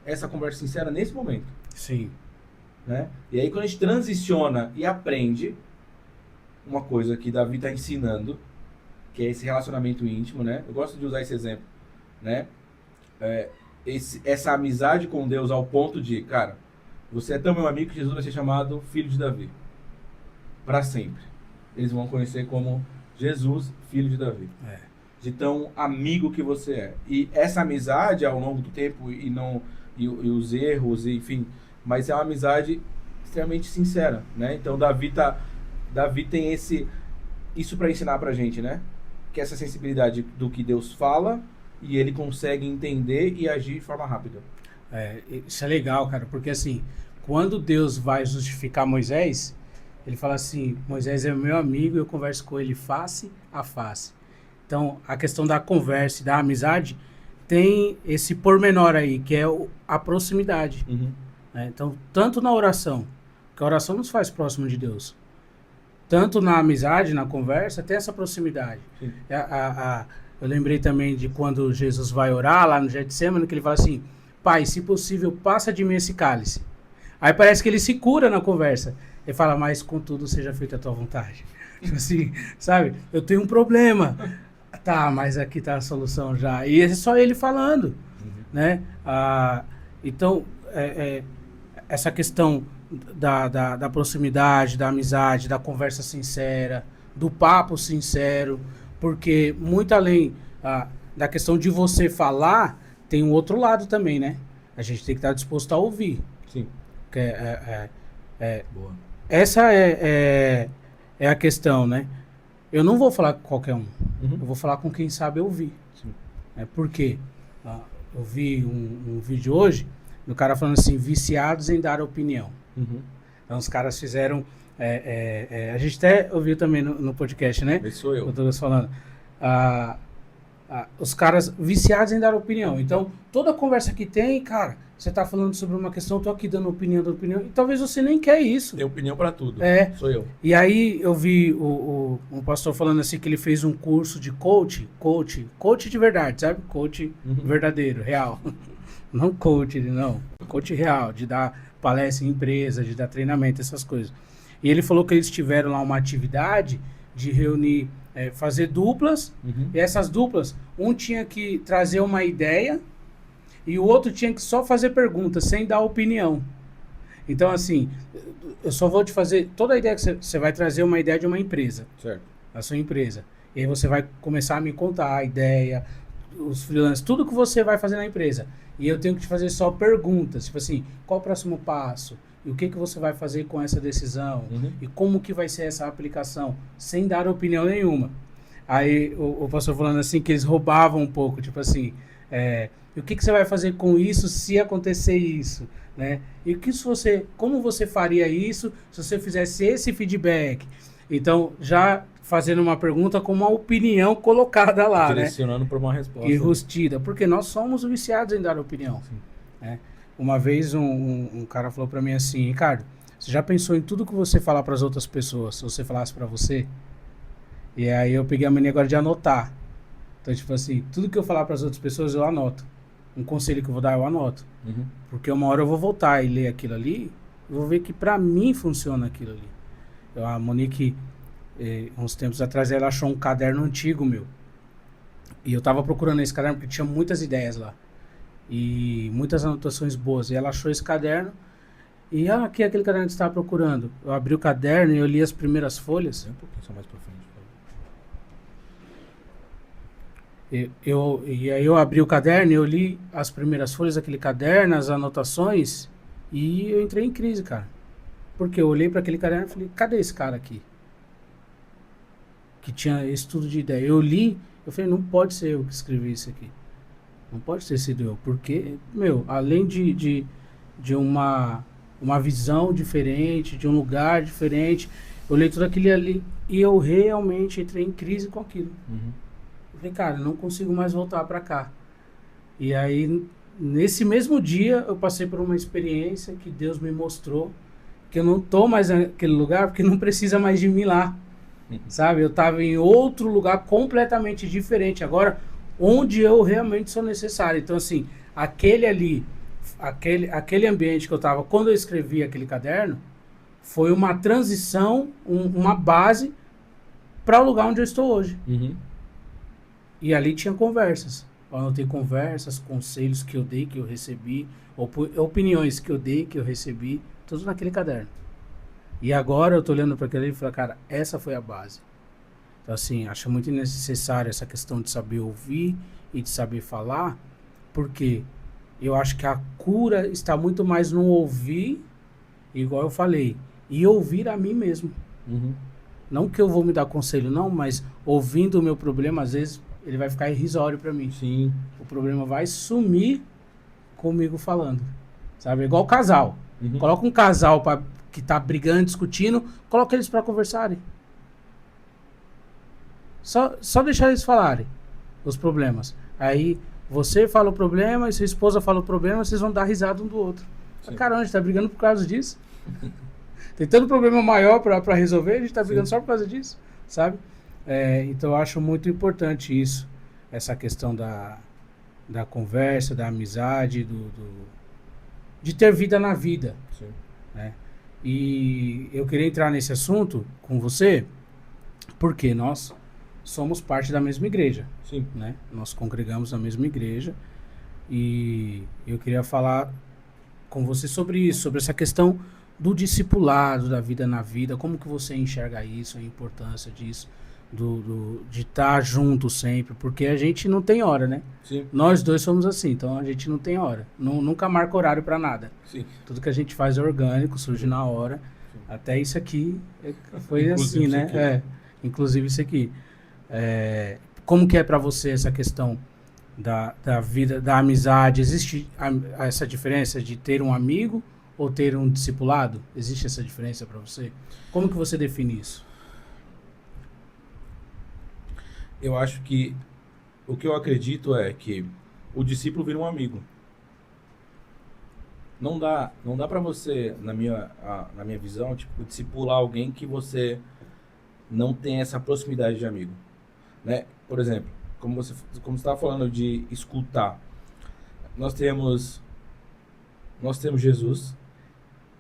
essa conversa sincera nesse momento.
Sim.
Né? E aí quando a gente transiciona e aprende uma coisa que Davi está ensinando, que é esse relacionamento íntimo, né? Eu gosto de usar esse exemplo, né? essa amizade com Deus ao ponto de, cara, você é tão meu amigo que Jesus vai ser chamado filho de Davi. Para sempre. Eles vão conhecer como Jesus, filho de Davi. De tão amigo que você é. E essa amizade, ao longo do tempo, e os erros, enfim, mas é uma amizade extremamente sincera, né? Então Davi tem isso para ensinar pra gente, né? Que é essa sensibilidade do que Deus fala e ele consegue entender e agir de forma rápida.
Isso é legal, cara, porque assim, quando Deus vai justificar Moisés, ele fala assim, Moisés é meu amigo, eu converso com ele face a face. Então, a questão da conversa e da amizade tem esse pormenor aí, que é a proximidade. Né? Então, tanto na oração, porque a oração nos faz próximo de Deus, tanto na amizade, na conversa, tem essa proximidade. Eu lembrei também de quando Jesus vai orar lá no Getsemane, que ele fala assim, Pai, se possível, passa de mim esse cálice. Aí parece que ele se cura na conversa. Ele fala, mas contudo seja feita a tua vontade. Tipo assim, sabe? Eu tenho um problema. Tá, mas aqui tá a solução já. E é só ele falando, né? Então, essa questão da proximidade, da amizade, da conversa sincera, do papo sincero, porque muito além da questão de você falar, tem um outro lado também, né? A gente tem que estar disposto a ouvir.
Sim.
Boa. Essa é a questão, né? Eu não vou falar com qualquer um. Eu vou falar com quem sabe ouvir.
Sim.
Por quê? Eu vi um vídeo hoje, do cara falando assim, viciados em dar opinião. Então os caras fizeram... a gente até ouviu também no podcast, né?
Esse sou eu.
O Douglas falando. Os caras viciados em dar opinião. Então, toda conversa que tem, cara, você tá falando sobre uma questão, eu tô aqui dando opinião, e talvez você nem quer isso.
Tem opinião para tudo. Sou eu.
E aí eu vi o pastor falando assim que ele fez um curso de coach de verdade, sabe? Coach verdadeiro, real. Não coach, não. Coach real, de dar palestra em empresa, de dar treinamento, essas coisas. E ele falou que eles tiveram lá uma atividade de reunir, fazer duplas, e essas duplas, um tinha que trazer uma ideia e o outro tinha que só fazer perguntas, sem dar opinião. Então, assim, eu só vou te fazer... Toda a ideia que você vai trazer uma ideia de uma empresa.
Certo.
A sua empresa. E aí você vai começar a me contar a ideia, os freelancers, tudo que você vai fazer na empresa. E eu tenho que te fazer só perguntas. Tipo assim, qual o próximo passo? E o que você vai fazer com essa decisão? E como que vai ser essa aplicação? Sem dar opinião nenhuma. Aí o pastor falando assim que eles roubavam um pouco. Tipo assim, e o que você vai fazer com isso se acontecer isso? Né? E como você faria isso se você fizesse esse feedback? Então, já fazendo uma pergunta com uma opinião colocada lá,
direcionando para uma resposta.
E rustida, porque nós somos viciados em dar opinião. Né? Uma vez um cara falou para mim assim, Ricardo, você já pensou em tudo que você falar para as outras pessoas, se você falasse para você? E aí eu peguei a mania agora de anotar. Então, tipo assim, tudo que eu falar para as outras pessoas, eu anoto. Um conselho que eu vou dar, eu anoto. Porque uma hora eu vou voltar e ler aquilo ali, eu vou ver que para mim funciona aquilo ali. A Monique, uns tempos atrás, ela achou um caderno antigo meu. E eu tava procurando esse caderno porque tinha muitas ideias lá. E muitas anotações boas. E ela achou esse caderno. E aqui é aquele caderno que você estava procurando. Eu abri o caderno e eu li as primeiras folhas.
Um pouquinho só mais pra frente.
E aí eu abri o caderno e eu li as primeiras folhas daquele caderno, as anotações. E eu entrei em crise, cara. Porque eu olhei para aquele caderno e falei, cadê esse cara aqui? Que tinha esse tudo de ideia. Eu li, eu falei, não pode ser eu que escrevi isso aqui. Não pode ter sido eu. Porque, além de uma visão diferente, de um lugar diferente, eu li tudo aquilo ali e eu realmente entrei em crise com aquilo. Eu falei, cara, eu não consigo mais voltar para cá. E aí, nesse mesmo dia, eu passei por uma experiência que Deus me mostrou que eu não tô mais naquele lugar porque não precisa mais de mim lá. Sabe? Eu tava em outro lugar completamente diferente. Agora, onde eu realmente sou necessário. Então, assim, aquele ambiente que eu tava, quando eu escrevi aquele caderno, foi uma transição, uma base para o lugar onde eu estou hoje. E ali tinha conversas. Eu anotei conversas, conselhos que eu dei, que eu recebi, opiniões que eu dei, que eu recebi, tudo naquele caderno. E agora eu tô olhando para aquele e falo, cara, essa foi a base. Então, assim, acho muito necessário essa questão de saber ouvir e de saber falar, porque eu acho que a cura está muito mais no ouvir, igual eu falei, e ouvir a mim mesmo.
Uhum.
Não que eu vou me dar conselho, não, mas ouvindo o meu problema, às vezes ele vai ficar irrisório para mim.
Sim.
O problema vai sumir comigo falando. Sabe? Igual casal.
Uhum.
Coloca um casal que tá brigando, discutindo, coloca eles para conversarem. Só deixar eles falarem os problemas. Aí você fala o problema e sua esposa fala o problema, vocês vão dar risada um do outro. Caramba, a gente tá brigando por causa disso. Tem tanto problema maior para resolver, a gente tá brigando só por causa disso, sabe? Então eu acho muito importante isso, essa questão da conversa, da amizade, de ter vida na vida.
Sim.
Né? E eu queria entrar nesse assunto com você, porque nós somos parte da mesma igreja.
Sim.
Né? Nós congregamos na mesma igreja e eu queria falar com você sobre isso, sobre essa questão do discipulado, da vida na vida, como que você enxerga isso, a importância disso, de estar junto sempre, porque a gente não tem hora, né?
Sim.
Nós dois somos assim, então a gente não tem hora, nunca marca horário para nada.
Sim.
Tudo que a gente faz é orgânico, surge na hora. Sim. Até isso aqui foi assim, né? Inclusive isso aqui. Como que é para você essa questão da vida, da amizade? Existe essa diferença de ter um amigo ou ter um discipulado? Existe essa diferença para você? Como que você define isso?
Eu acho que o que eu acredito é que o discípulo vira um amigo. Não dá para você, na minha visão, tipo, discipular alguém que você não tem essa proximidade de amigo, né? Por exemplo, como você estava falando de escutar, nós temos Jesus,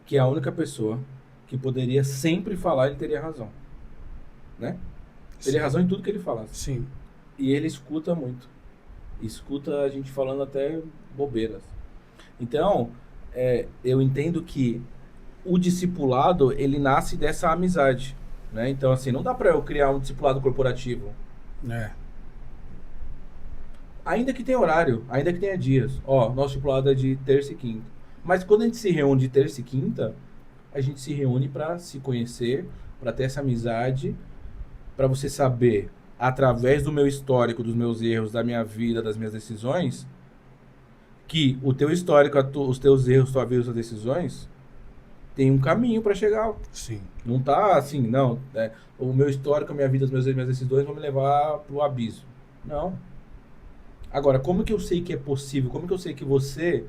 que é a única pessoa que poderia sempre falar e ele teria razão, né? Teria razão em tudo que ele falasse.
Sim.
E ele escuta muito. Escuta a gente falando até bobeiras. Então, eu entendo que o discipulado, ele nasce dessa amizade, né? Então, assim, não dá pra eu criar um discipulado corporativo. Ainda que tenha horário, ainda que tenha dias. Nosso discipulado é de terça e quinta. Mas quando a gente se reúne de terça e quinta, a gente se reúne para se conhecer, para ter essa amizade, para você saber, através do meu histórico, dos meus erros, da minha vida, das minhas decisões, que o teu histórico, os teus erros, tua vida, suas decisões, tem um caminho para chegar.
Sim.
Não tá assim, não. O meu histórico, a minha vida, os meus erros, minhas decisões vão me levar pro abismo. Não. Agora, como que eu sei que é possível? Como que eu sei que você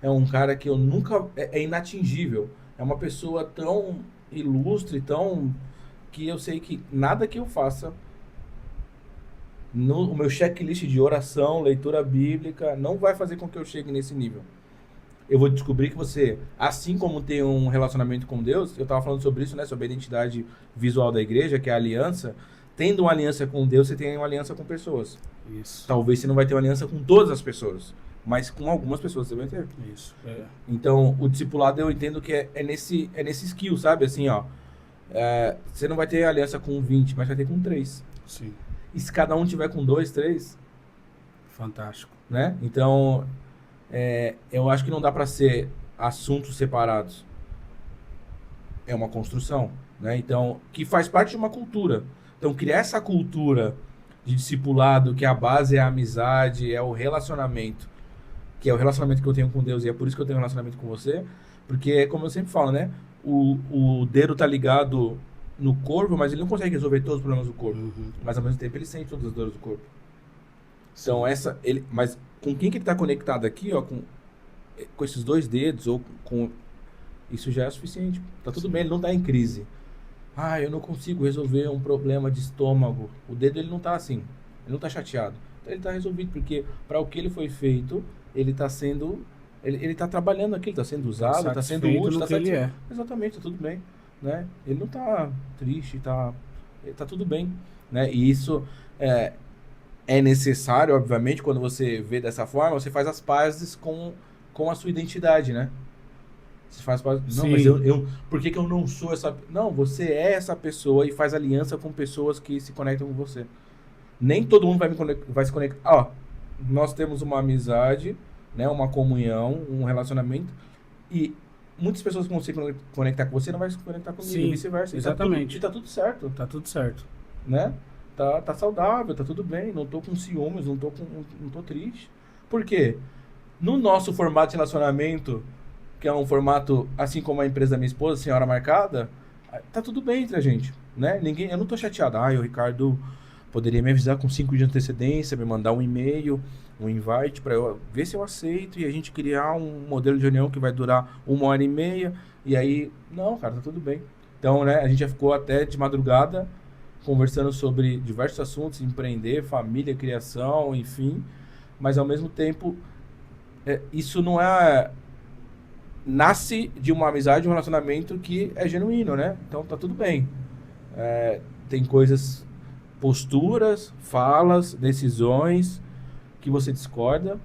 é um cara que eu nunca... É inatingível. É uma pessoa tão ilustre, tão... que eu sei que nada que eu faça, o meu checklist de oração, leitura bíblica, não vai fazer com que eu chegue nesse nível. Eu vou descobrir que você, assim como tem um relacionamento com Deus, eu estava falando sobre isso, né, sobre a identidade visual da igreja, que é a aliança. Tendo uma aliança com Deus, você tem uma aliança com pessoas.
Isso.
Talvez você não vai ter uma aliança com todas as pessoas, mas com algumas pessoas você vai ter.
Isso.
Então, o discipulado eu entendo que é nesse skill, sabe? Assim, você não vai ter aliança com 20, mas vai ter com 3.
Sim.
E se cada um tiver com 2, 3...
Fantástico.
Né? Então, eu acho que não dá para ser assuntos separados. É uma construção, né? Então, que faz parte de uma cultura. Então, criar essa cultura de discipulado, que a base é a amizade, é o relacionamento, que é o relacionamento que eu tenho com Deus, e é por isso que eu tenho um relacionamento com você, porque, como eu sempre falo, né? O dedo tá ligado no corpo, mas ele não consegue resolver todos os problemas do corpo.
Uhum.
Mas, ao mesmo tempo, ele sente todas as dores do corpo. Então, mas com quem que ele tá conectado aqui, com esses 2 dedos, ou com... Isso já é suficiente. Tá tudo bem, ele não tá em crise. Eu não consigo resolver um problema de estômago. O dedo, ele não tá assim. Ele não tá chateado. Então, ele tá resolvido, porque para o que ele foi feito, ele tá sendo... Ele tá trabalhando aqui, ele tá sendo usado, tá sendo útil.
Ele é.
Exatamente, tá tudo bem. Né? Ele não tá triste, tá tudo bem. Né? E isso é é necessário, obviamente, quando você vê dessa forma, você faz as pazes com a sua identidade, né? Você faz pazes, não,
Sim.
mas por que que eu não sou essa... Não, você é essa pessoa e faz aliança com pessoas que se conectam com você. Nem todo mundo vai se conectar. Ó, nós temos uma amizade, né, uma comunhão, um relacionamento, e muitas pessoas que vão se conectar com você não vai se conectar comigo,
Sim,
e vice-versa.
exatamente.
E tá tudo certo,
Tá tudo certo.
né? Tá saudável, tá tudo bem, não tô com ciúmes, não tô triste. Por quê? No nosso formato de relacionamento, que é um formato, assim como a empresa da minha esposa, Senhora Marcada, tá tudo bem entre a gente, né? Eu não tô chateado. O Ricardo poderia me avisar com 5 dias de antecedência, me mandar um e-mail, um invite para eu ver se eu aceito e a gente criar um modelo de reunião que vai durar 1h30 e aí, não, cara, tá tudo bem. Então, né, a gente já ficou até de madrugada conversando sobre diversos assuntos, empreender, família, criação, enfim, mas ao mesmo tempo, isso não é... Nasce de uma amizade, um relacionamento que é genuíno, né? Então tá tudo bem. Tem coisas, posturas, falas, decisões que você discorda,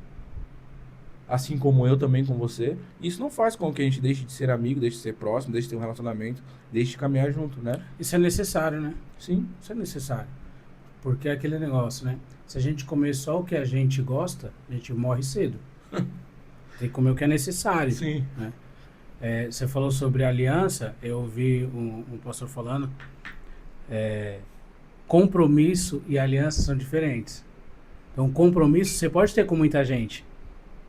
assim como eu também com você. Isso não faz com que a gente deixe de ser amigo, deixe de ser próximo, deixe de ter um relacionamento, deixe de caminhar junto, né?
Isso é necessário, né?
Sim.
Isso é necessário. Porque é aquele negócio, né? Se a gente comer só o que a gente gosta, a gente morre cedo. Tem que comer o que é necessário.
Sim.
Né? Você falou sobre aliança, eu ouvi um pastor falando, compromisso e aliança são diferentes. Então, compromisso você pode ter com muita gente.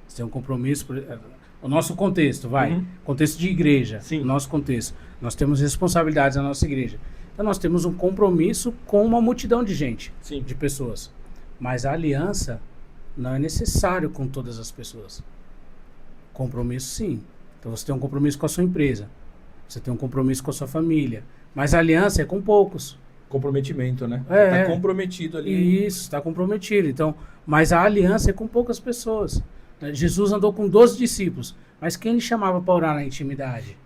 Você tem um compromisso, o nosso contexto, contexto de igreja,
Sim.
o nosso contexto. Nós temos responsabilidades na nossa igreja. Então, nós temos um compromisso com uma multidão de gente,
Sim.
de pessoas. Mas a aliança não é necessário com todas as pessoas. Compromisso, sim. Então, você tem um compromisso com a sua empresa. Você tem um compromisso com a sua família. Mas a aliança é com poucos.
Comprometimento, né?
Tá
comprometido ali.
Isso, está comprometido. Então, mas a aliança é com poucas pessoas. Jesus andou com 12 discípulos. Mas quem ele chamava para orar na intimidade?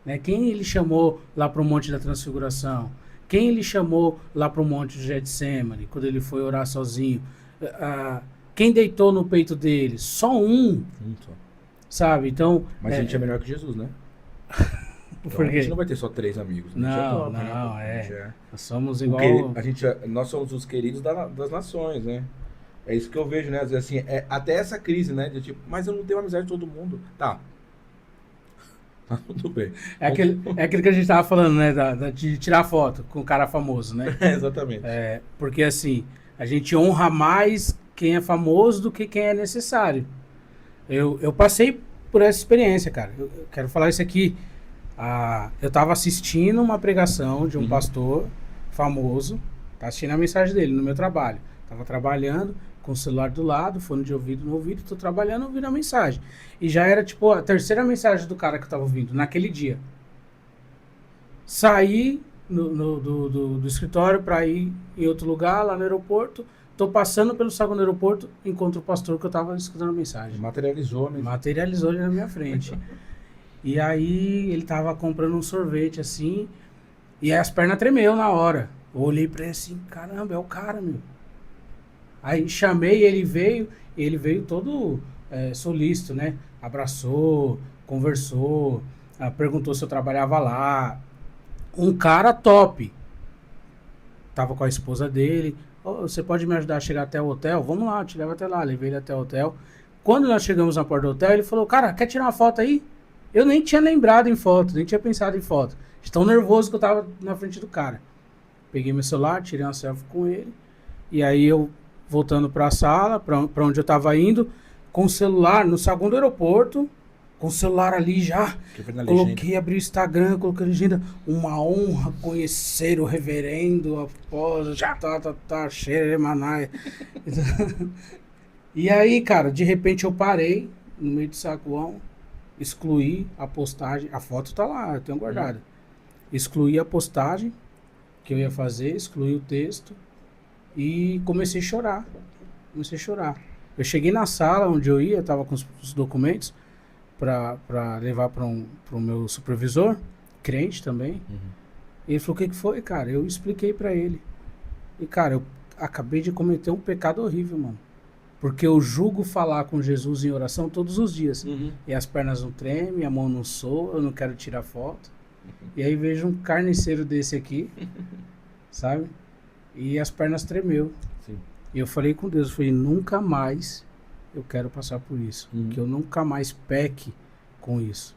Né? Quem ele chamou lá para o Monte da Transfiguração? Quem ele chamou lá para o Monte de Getsemane, quando ele foi orar sozinho? Quem deitou no peito dele? Só um. Sabe? Então...
Mas a gente é melhor que Jesus, né? Então, a gente não vai ter só 3 amigos.
Não,
né?
Nós somos igual...
Nós somos os queridos das nações, né? É isso que eu vejo, né? Às vezes, assim, até essa crise, né? De tipo, mas eu não tenho amizade de todo mundo. Tá. Tá tudo bem.
É aquilo que a gente tava falando, né? De tirar foto com o cara famoso, né?
Exatamente.
Porque, assim, a gente honra mais quem é famoso do que quem é necessário. Eu passei por essa experiência, cara. Eu quero falar isso aqui. Eu tava assistindo uma pregação de um pastor famoso. Tá assistindo a mensagem dele no meu trabalho. Tava trabalhando com o celular do lado, fone de ouvido no ouvido, tô trabalhando, ouvindo a mensagem. E já era, tipo, a terceira mensagem do cara que eu tava ouvindo, naquele dia. Saí do escritório pra ir em outro lugar, lá no aeroporto. Tô passando pelo saguão do aeroporto, encontro o pastor que eu tava escutando a mensagem.
Materializou, né?
Materializou ele na minha frente. E aí, ele tava comprando um sorvete, assim, e as pernas tremeu na hora. Eu olhei pra ele assim, caramba, é o cara, meu. Aí chamei, ele veio todo solícito, né? Abraçou, conversou, perguntou se eu trabalhava lá. Um cara top. Tava com a esposa dele. Você pode me ajudar a chegar até o hotel? Vamos lá, eu te levo até lá. Levei ele até o hotel. Quando nós chegamos na porta do hotel, ele falou, cara, quer tirar uma foto aí? Eu nem tinha lembrado em foto, nem tinha pensado em foto. De tão nervoso que eu tava na frente do cara. Peguei meu celular, tirei uma selfie com ele. E aí eu, voltando pra sala, pra onde eu tava indo, com o celular no saguão do aeroporto, com o celular ali já, coloquei, abri o Instagram, coloquei a legenda, uma honra conhecer o reverendo após, já cheira, manaia. E aí, cara, de repente eu parei no meio do saguão, excluí a postagem, a foto tá lá, eu tenho guardada. Excluí a postagem que eu ia fazer, excluí o texto e comecei a chorar. Eu cheguei na sala onde eu ia, tava com os documentos para levar para o meu supervisor, crente também. E ele falou, o que foi, cara? Eu expliquei para ele. E, cara, acabei de cometer um pecado horrível, mano. Porque eu julgo falar com Jesus em oração todos os dias.
Uhum.
E as pernas não tremem, a mão não soa, eu não quero tirar foto. E aí vejo um carniceiro desse aqui, sabe? E as pernas tremeu.
Sim.
E eu falei com Deus, eu falei, nunca mais eu quero passar por isso. Que eu nunca mais peque com isso.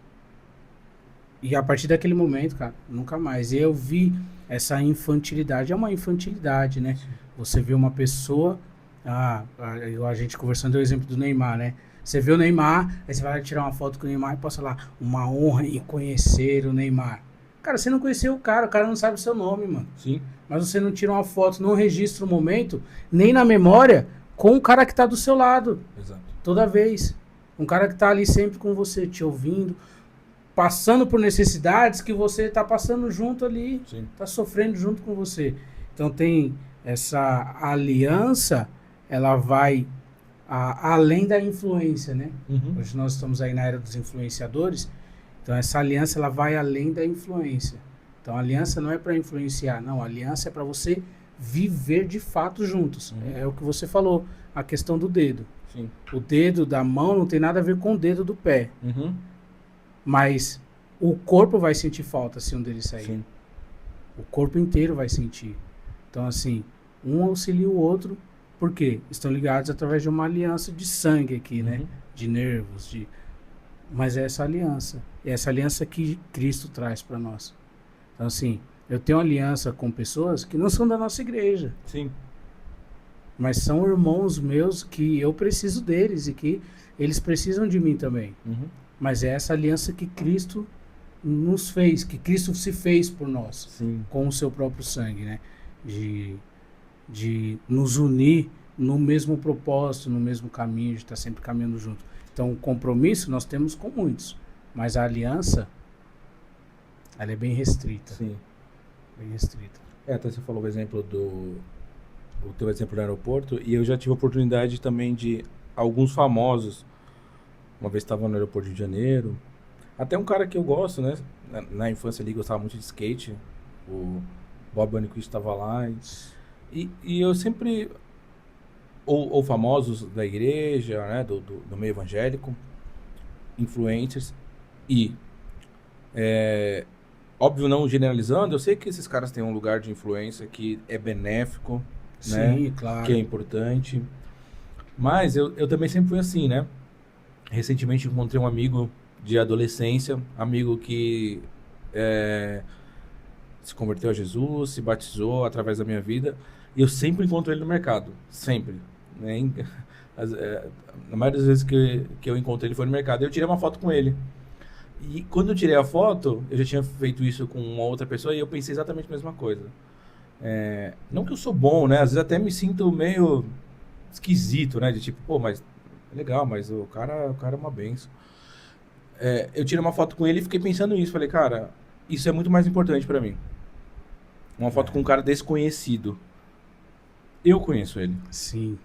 E a partir daquele momento, cara, nunca mais. E eu vi essa infantilidade. É uma infantilidade, né? Você vê uma pessoa... a gente conversando deu o exemplo do Neymar, né? Você vê o Neymar, aí você vai tirar uma foto com o Neymar e posta lá, uma honra em conhecer o Neymar. Cara, você não conheceu o cara não sabe o seu nome, mano.
Sim.
Mas você não tira uma foto, não registra o momento, nem na memória, com o cara que tá do seu lado.
Exato.
Toda vez. Um cara que tá ali sempre com você, te ouvindo, passando por necessidades que você tá passando junto ali.
Sim.
Tá sofrendo junto com você. Então tem essa aliança, ela vai além da influência, né?
Uhum.
Hoje nós estamos aí na era dos influenciadores, então essa aliança ela vai além da influência. Então a aliança não é para influenciar, não, a aliança é para você viver de fato juntos. É o que você falou, a questão do dedo.
Sim.
O dedo da mão não tem nada a ver com o dedo do pé, mas o corpo vai sentir falta se um deles sair.
Sim.
O corpo inteiro vai sentir. Então assim, um auxilia o outro. Por quê? Estão ligados através de uma aliança de sangue aqui, né? De nervos, mas é essa aliança. É essa aliança que Cristo traz para nós. Então, assim, eu tenho aliança com pessoas que não são da nossa igreja.
Sim.
Mas são irmãos meus que eu preciso deles e que eles precisam de mim também. Mas é essa aliança que Cristo nos fez, que Cristo se fez por nós.
Sim.
Com o seu próprio sangue, né? De nos unir no mesmo propósito, no mesmo caminho, de estar sempre caminhando junto. Então, o compromisso nós temos com muitos, mas a aliança, ela é bem restrita.
Sim.
Bem restrita.
Até você falou o exemplo o teu exemplo do aeroporto, e eu já tive a oportunidade também de alguns famosos. Uma vez estava no aeroporto de Janeiro, até um cara que eu gosto, né? Na infância ali, gostava muito de skate, o Bob Burnquist estava lá, e eu sempre... Ou famosos da igreja, né, do meio evangélico, influencers, e óbvio, não generalizando, eu sei que esses caras têm um lugar de influência que é benéfico, né?
Sim, claro.
Que é importante, mas eu também sempre fui assim, né? Recentemente encontrei um amigo de adolescência, amigo que se converteu a Jesus, se batizou através da minha vida, e eu sempre encontro ele no mercado, sempre. Né? A maioria das vezes que eu encontrei ele foi no mercado. Eu tirei uma foto com ele. E quando eu tirei a foto, eu já tinha feito isso com uma outra pessoa e eu pensei exatamente a mesma coisa. Não que eu sou bom, né? Às vezes até me sinto meio esquisito, né? De tipo, pô, mas é legal, mas o cara é uma benção. Eu tirei uma foto com ele e fiquei pensando nisso. Falei, cara, isso é muito mais importante pra mim. Uma foto com um cara desconhecido. Eu conheço ele.
Sim.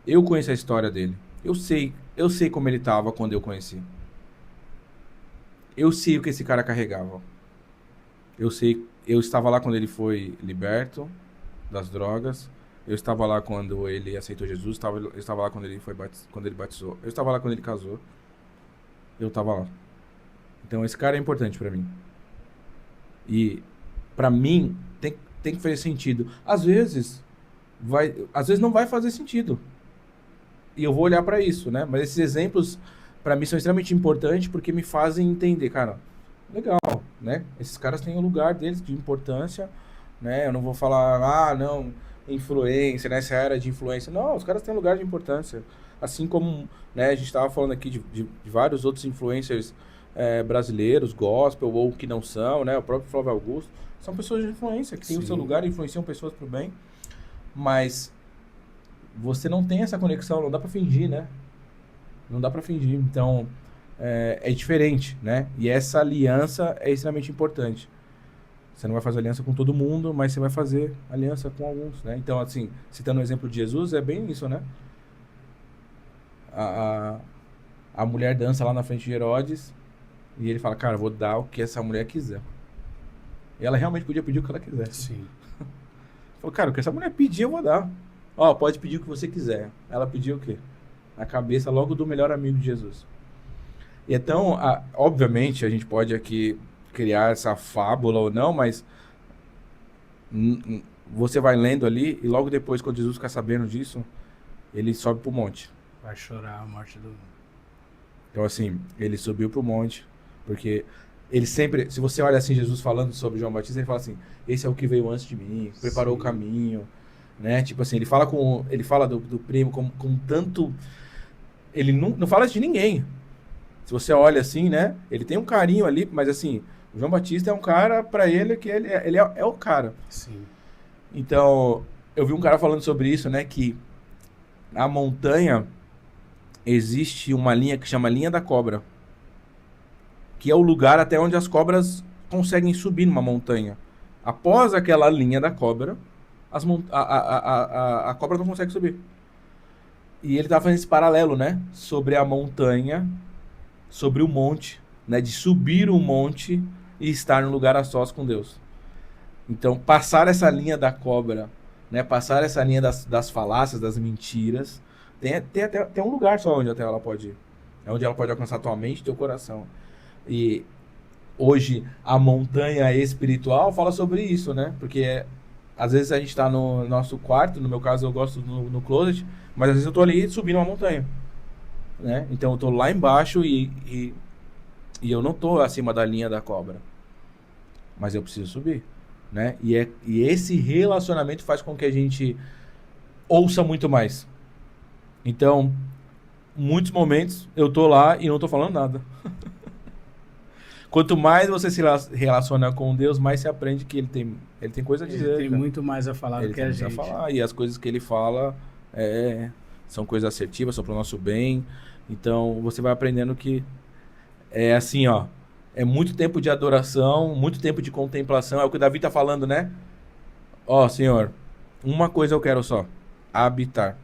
Eu conheço a história dele. Eu sei como ele estava quando eu conheci. Eu sei o que esse cara carregava. Eu estava lá quando ele foi liberto das drogas. Eu estava lá quando ele aceitou Jesus. Eu estava lá quando ele batizou. Eu estava lá quando ele casou. Eu estava lá. Então esse cara é importante para mim. E para mim tem que fazer sentido. Às vezes não vai fazer sentido. E eu vou olhar para isso, né? Mas esses exemplos, para mim, são extremamente importantes porque me fazem entender, cara, legal, né? Esses caras têm o lugar deles de importância, né? Eu não vou falar, não, influência, nessa era de influência. Não, os caras têm um lugar de importância. Assim como, né, a gente estava falando aqui de vários outros influencers brasileiros, gospel, ou que não são, né? O próprio Flávio Augusto. São pessoas de influência, que têm o seu lugar e influenciam pessoas pro bem. Mas você não tem essa conexão, não dá pra fingir, né? Não dá pra fingir. Então, é diferente, né? E essa aliança é extremamente importante. Você não vai fazer aliança com todo mundo, mas você vai fazer aliança com alguns, né? Então, assim, citando o exemplo de Jesus, é bem isso, né? A mulher dança lá na frente de Herodes e ele fala, cara, eu vou dar o que essa mulher quiser. E ela realmente podia pedir o que ela quisesse.
Sim.
Falou, cara, o que essa mulher pedir, eu vou dar. Ó, pode pedir o que você quiser. Ela pediu o quê? A cabeça logo do melhor amigo de Jesus. E então, obviamente, a gente pode aqui criar essa fábula ou não, mas você vai lendo ali e logo depois, quando Jesus fica sabendo disso, ele sobe pro monte.
Vai chorar a morte do...
Então, assim, ele subiu pro monte, porque ele sempre, se você olha assim, Jesus falando sobre João Batista, ele fala assim, esse é o que veio antes de mim, preparou o caminho, né? Tipo assim, ele fala do primo com tanto... Ele não fala de ninguém. Se você olha assim, né? Ele tem um carinho ali, mas assim, o João Batista é um cara, pra ele, que ele é o cara.
Sim.
Então, eu vi um cara falando sobre isso, né? Que na montanha existe uma linha que chama linha da cobra, que é o lugar até onde as cobras conseguem subir numa montanha. Após aquela linha da cobra, a cobra não consegue subir. E ele tá fazendo esse paralelo, né? Sobre a montanha, sobre o monte, né? De subir o monte e estar num lugar a sós com Deus. Então, passar essa linha da cobra, né? Passar essa linha das falácias, das mentiras, tem um lugar só onde até ela pode ir. É onde ela pode alcançar tua mente e teu coração. E hoje a montanha espiritual fala sobre isso, né? Porque às vezes a gente está no nosso quarto, no meu caso eu gosto no closet, mas às vezes eu tô ali subindo uma montanha, né? Então eu tô lá embaixo e eu não tô acima da linha da cobra, mas eu preciso subir, né? E esse relacionamento faz com que a gente ouça muito mais. Então, muitos momentos eu tô lá e não tô falando nada. Quanto mais você se relaciona com Deus, mais você aprende que ele tem coisa a dizer.
Ele tem muito mais a falar do que a gente.
Ele tem muito a falar, e as coisas que ele fala são coisas assertivas, são para o nosso bem. Então, você vai aprendendo que é assim, ó. É muito tempo de adoração, muito tempo de contemplação. É o que o Davi tá falando, né? Ó, Senhor, uma coisa eu quero só. Habitar.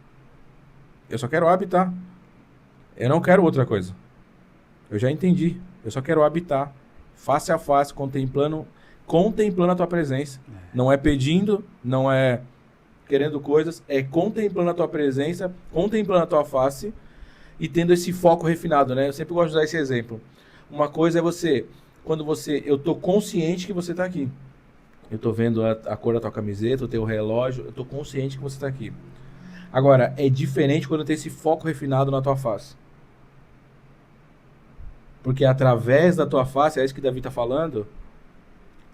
Eu só quero habitar. Eu não quero outra coisa. Eu já entendi. Eu só quero habitar. Face a face, contemplando a tua presença. Não é pedindo, não é querendo coisas, é contemplando a tua presença, contemplando a tua face e tendo esse foco refinado, né? Eu sempre gosto de usar esse exemplo. Uma coisa é eu tô consciente que você tá aqui. Eu tô vendo a cor da tua camiseta, o teu relógio, eu tô consciente que você tá aqui. Agora, é diferente quando tem esse foco refinado na tua face. Porque através da tua face, é isso que Davi está falando,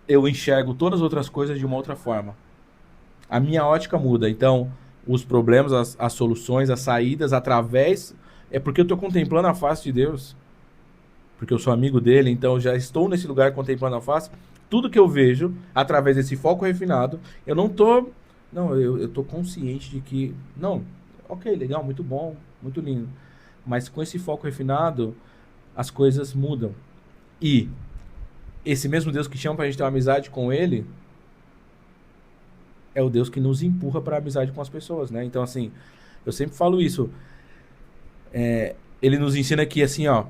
eu enxergo todas as outras coisas de uma outra forma. A minha ótica muda. Então, os problemas, as soluções, as saídas, através... É porque eu estou contemplando a face de Deus. Porque eu sou amigo dele, então eu já estou nesse lugar contemplando a face. Tudo que eu vejo, através desse foco refinado, eu não estou... Não, eu estou consciente de que... Não, ok, legal, muito bom, muito lindo. Mas com esse foco refinado... as coisas mudam. E esse mesmo Deus que chama pra gente ter uma amizade com ele é o Deus que nos empurra pra amizade com as pessoas, né? Então, assim, eu sempre falo isso. Ele nos ensina aqui, assim, ó.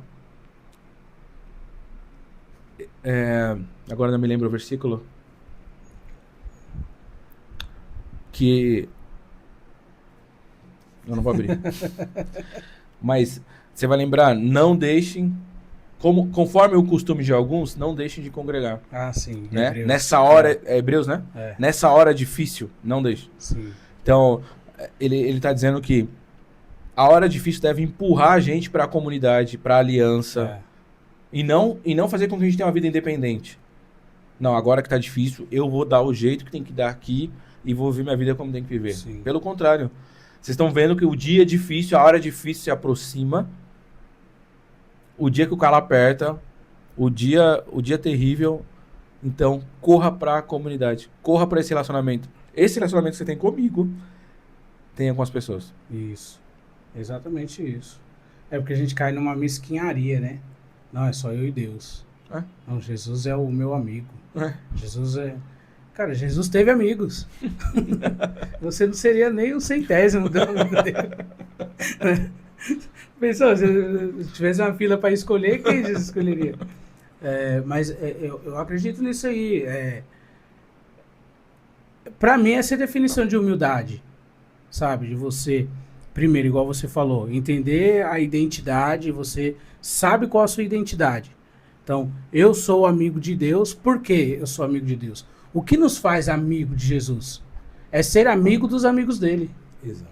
Agora não me lembro o versículo. Que... eu não vou abrir. Mas... você vai lembrar, não deixem, conforme o costume de alguns, não deixem de congregar.
Ah, sim.
Né?
Hebreus.
Nessa hora, Hebreus, né? Nessa hora difícil, não deixem.
Sim.
Então, ele tá dizendo que a hora difícil deve empurrar a gente para a comunidade, para a aliança, e não fazer com que a gente tenha uma vida independente. Não, agora que tá difícil, eu vou dar o jeito que tem que dar aqui e vou viver minha vida como tem que viver.
Sim.
Pelo contrário, vocês estão vendo que o dia difícil, a hora difícil se aproxima. O dia que o calo aperta, o dia terrível, então corra para a comunidade, corra para esse relacionamento. Esse relacionamento que você tem comigo, tenha com as pessoas.
Isso, exatamente isso. É porque a gente cai numa mesquinharia, né? Não, é só eu e Deus. Não, Jesus é o meu amigo. Jesus é... Cara, Jesus teve amigos. Você não seria nem um centésimo do amigo dele. Pensou, se tivesse uma fila para escolher, quem Jesus escolheria? Mas eu acredito nisso aí. Pra mim, essa é a definição de humildade, sabe? De você, primeiro, igual você falou, entender a identidade, você sabe qual a sua identidade. Então, eu sou amigo de Deus, por que eu sou amigo de Deus? O que nos faz amigo de Jesus? É ser amigo dos amigos dele.
Exato.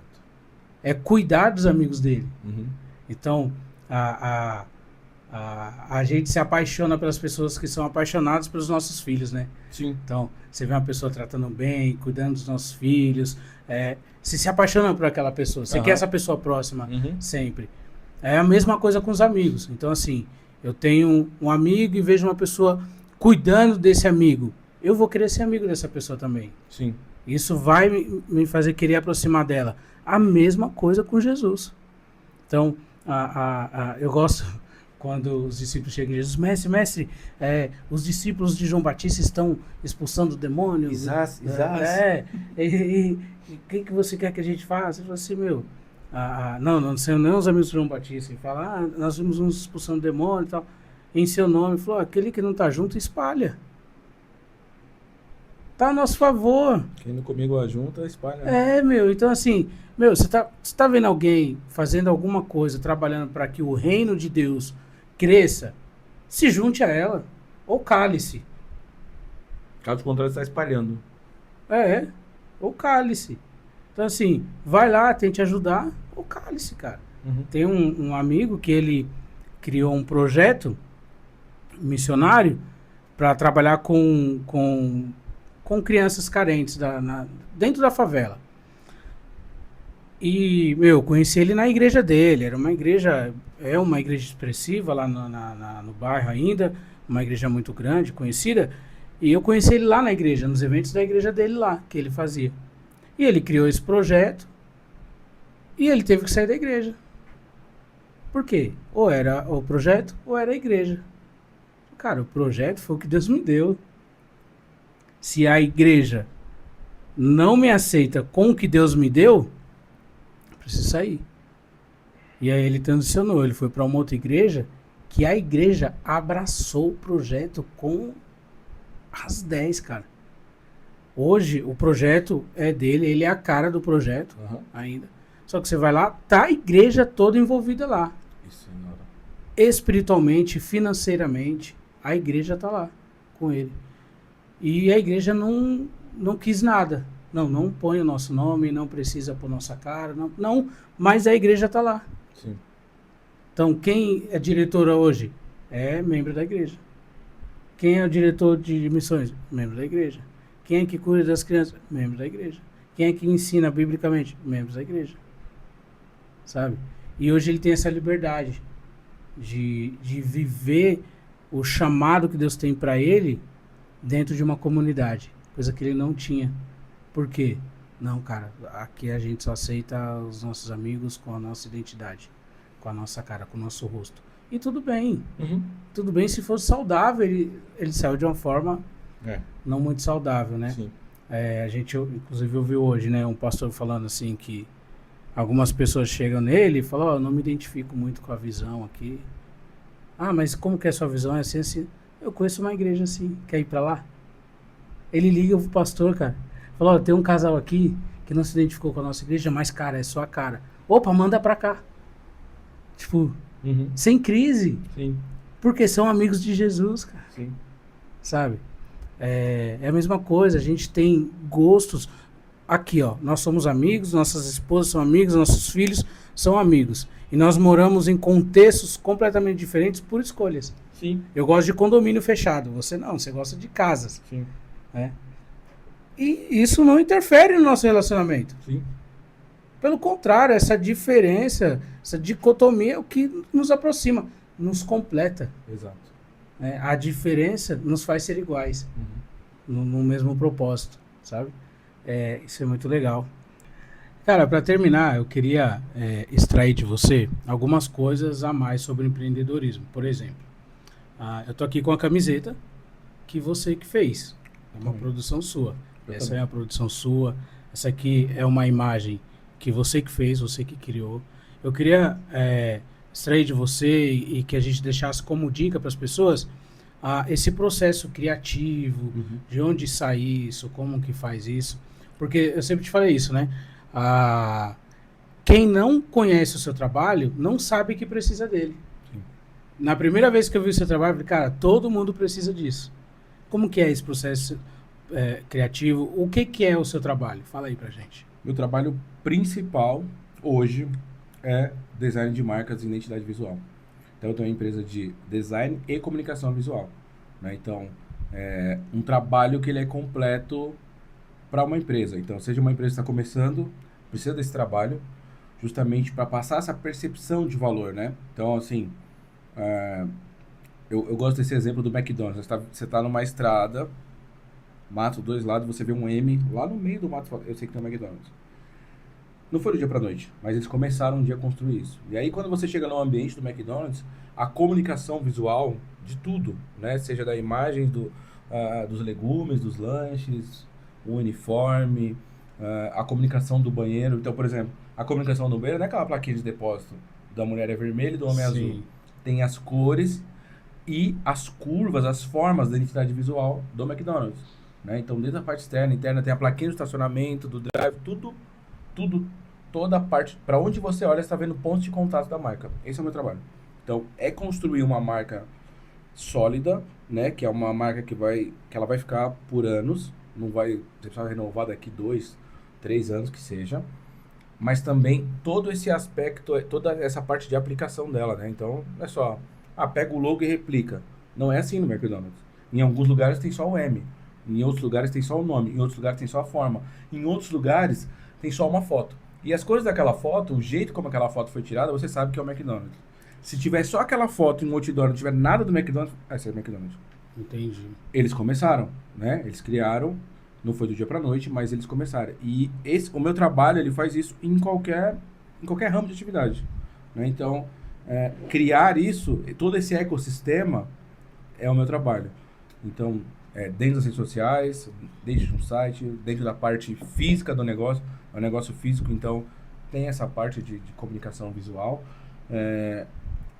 É cuidar dos amigos dele.
Uhum.
Então, a gente se apaixona pelas pessoas que são apaixonadas pelos nossos filhos, né?
Sim.
Então, você vê uma pessoa tratando bem, cuidando dos nossos filhos, você se apaixona por aquela pessoa, você quer essa pessoa próxima sempre. É a mesma coisa com os amigos. Então, assim, eu tenho um amigo e vejo uma pessoa cuidando desse amigo. Eu vou querer ser amigo dessa pessoa também.
Sim.
Isso vai me fazer querer aproximar dela. A mesma coisa com Jesus. Então, eu gosto quando os discípulos chegam e dizem, mestre, os discípulos de João Batista estão expulsando o demônio.
Exato.
E o que você quer que a gente faça? Eu falo assim, não são nem os amigos de João Batista. Ele fala, nós vimos uns expulsando o demônio e tal. Em seu nome, ele falou, aquele que não está junto, espalha. Tá a nosso favor.
Quem não comigo ajunta, espalha.
Então assim, você tá vendo alguém fazendo alguma coisa, trabalhando para que o reino de Deus cresça, se junte a ela, ou cale-se.
Caso contrário, está espalhando.
Ou cale-se. Então assim, vai lá, tente ajudar, ou cale-se, cara. Tem um amigo que ele criou um projeto missionário para trabalhar com crianças carentes dentro da favela. E, conheci ele na igreja dele. Era uma igreja expressiva lá no bairro ainda, uma igreja muito grande, conhecida. E eu conheci ele lá na igreja, nos eventos da igreja dele lá, que ele fazia. E ele criou esse projeto e ele teve que sair da igreja. Por quê? Ou era o projeto ou era a igreja. Cara, o projeto foi o que Deus me deu. Se a igreja não me aceita com o que Deus me deu, preciso sair. E aí ele transicionou, ele foi para uma outra igreja, que a igreja abraçou o projeto com as 10, cara. Hoje o projeto é dele, ele é a cara do projeto ainda. Só que você vai lá, tá a igreja toda envolvida lá.
Isso, senhora.
Espiritualmente, financeiramente, a igreja tá lá com ele. E a igreja não quis nada. Não põe o nosso nome, não precisa pôr nossa cara. Não, mas a igreja está lá.
Sim.
Então, quem é diretora hoje? É membro da igreja. Quem é o diretor de missões? Membro da igreja. Quem é que cuida das crianças? Membro da igreja. Quem é que ensina biblicamente? Membros da igreja. Sabe? E hoje ele tem essa liberdade de viver o chamado que Deus tem para ele dentro de uma comunidade, coisa que ele não tinha. Por quê? Não, cara, aqui a gente só aceita os nossos amigos com a nossa identidade, com a nossa cara, com o nosso rosto. E tudo bem. Tudo bem se fosse saudável, ele saiu de uma forma não muito saudável, né? Sim. A gente, inclusive, ouviu hoje, né, um pastor falando assim que algumas pessoas chegam nele e falam, eu não me identifico muito com a visão aqui. Mas como que é a sua visão? É assim, assim. Eu conheço uma igreja assim, quer ir pra lá? Ele liga pro pastor, cara. Falou, tem um casal aqui que não se identificou com a nossa igreja, mas, cara, é sua cara. Opa, manda pra cá. Tipo, sem crise.
Sim.
Porque são amigos de Jesus, cara.
Sim.
Sabe? É a mesma coisa, a gente tem gostos. Aqui, ó, nós somos amigos, nossas esposas são amigos, nossos filhos são amigos. E nós moramos em contextos completamente diferentes por escolhas.
Sim.
Eu gosto de condomínio fechado, você não, você gosta de casas.
Sim.
Né? E isso não interfere no nosso relacionamento.
Sim.
Pelo contrário, essa diferença, essa dicotomia é o que nos aproxima, nos completa.
Exato.
A diferença nos faz ser iguais, no mesmo propósito, sabe? Isso é muito legal. Cara, para terminar, eu queria extrair de você algumas coisas a mais sobre empreendedorismo. Por exemplo, eu tô aqui com a camiseta que você que fez. É uma produção sua. Essa é a produção sua. Essa aqui é uma imagem que você que fez, você que criou. Eu queria extrair de você e que a gente deixasse como dica para as pessoas esse processo criativo,
Uhum.
de onde sai isso, como que faz isso. Porque eu sempre te falei isso, né? Ah, quem não conhece o seu trabalho não sabe que precisa dele.
Sim.
Na primeira vez que eu vi o seu trabalho, eu falei, cara, todo mundo precisa disso. Como que é esse processo criativo? O que que é o seu trabalho? Fala aí pra gente.
Meu trabalho principal hoje é design de marcas e identidade visual. Então, eu tenho uma empresa de design e comunicação visual, né? Então, é um trabalho que ele é completo para uma empresa. Então, seja uma empresa que está começando, precisa desse trabalho justamente para passar essa percepção de valor, né? Então, assim, é, eu gosto desse exemplo do McDonald's. Você tá numa estrada, mato dois lados, você vê um M lá no meio do mato, você fala, eu sei que tem um McDonald's. Não foi do dia para noite, mas eles começaram um dia a construir isso. E aí, quando você chega no ambiente do McDonald's, a comunicação visual de tudo, né? Seja da imagem dos legumes, dos lanches, o uniforme, a comunicação do banheiro. Então, por exemplo, a comunicação do banheiro não é aquela plaquinha de depósito da mulher é vermelha e do homem é azul.
Sim.
Tem as cores e as curvas, as formas da identidade visual do McDonald's, né? Então, desde a parte externa, interna, tem a plaquinha do estacionamento, do drive, tudo, toda a parte, para onde você olha, você está vendo pontos de contato da marca. Esse é o meu trabalho. Então, é construir uma marca sólida, né? Que é uma marca que ela vai ficar por anos, não vai, você precisa renovar daqui 2, 3 anos que seja, mas também todo esse aspecto, toda essa parte de aplicação dela, né? Então, não é só, pega o logo e replica. Não é assim no McDonald's. Em alguns lugares tem só o M, em outros lugares tem só o nome, em outros lugares tem só a forma, em outros lugares tem só uma foto. E as cores daquela foto, o jeito como aquela foto foi tirada, você sabe que é o McDonald's. Se tiver só aquela foto em um outdoor, não tiver nada do McDonald's, esse é o McDonald's.
Entendi.
Eles começaram, né? Eles criaram, não foi do dia pra noite, mas eles começaram. E o meu trabalho, ele faz isso em qualquer ramo de atividade, né? Então, criar isso, todo esse ecossistema é o meu trabalho. Então, dentro das redes sociais, dentro de um site, dentro da parte física do negócio, é um negócio físico, então tem essa parte de comunicação visual,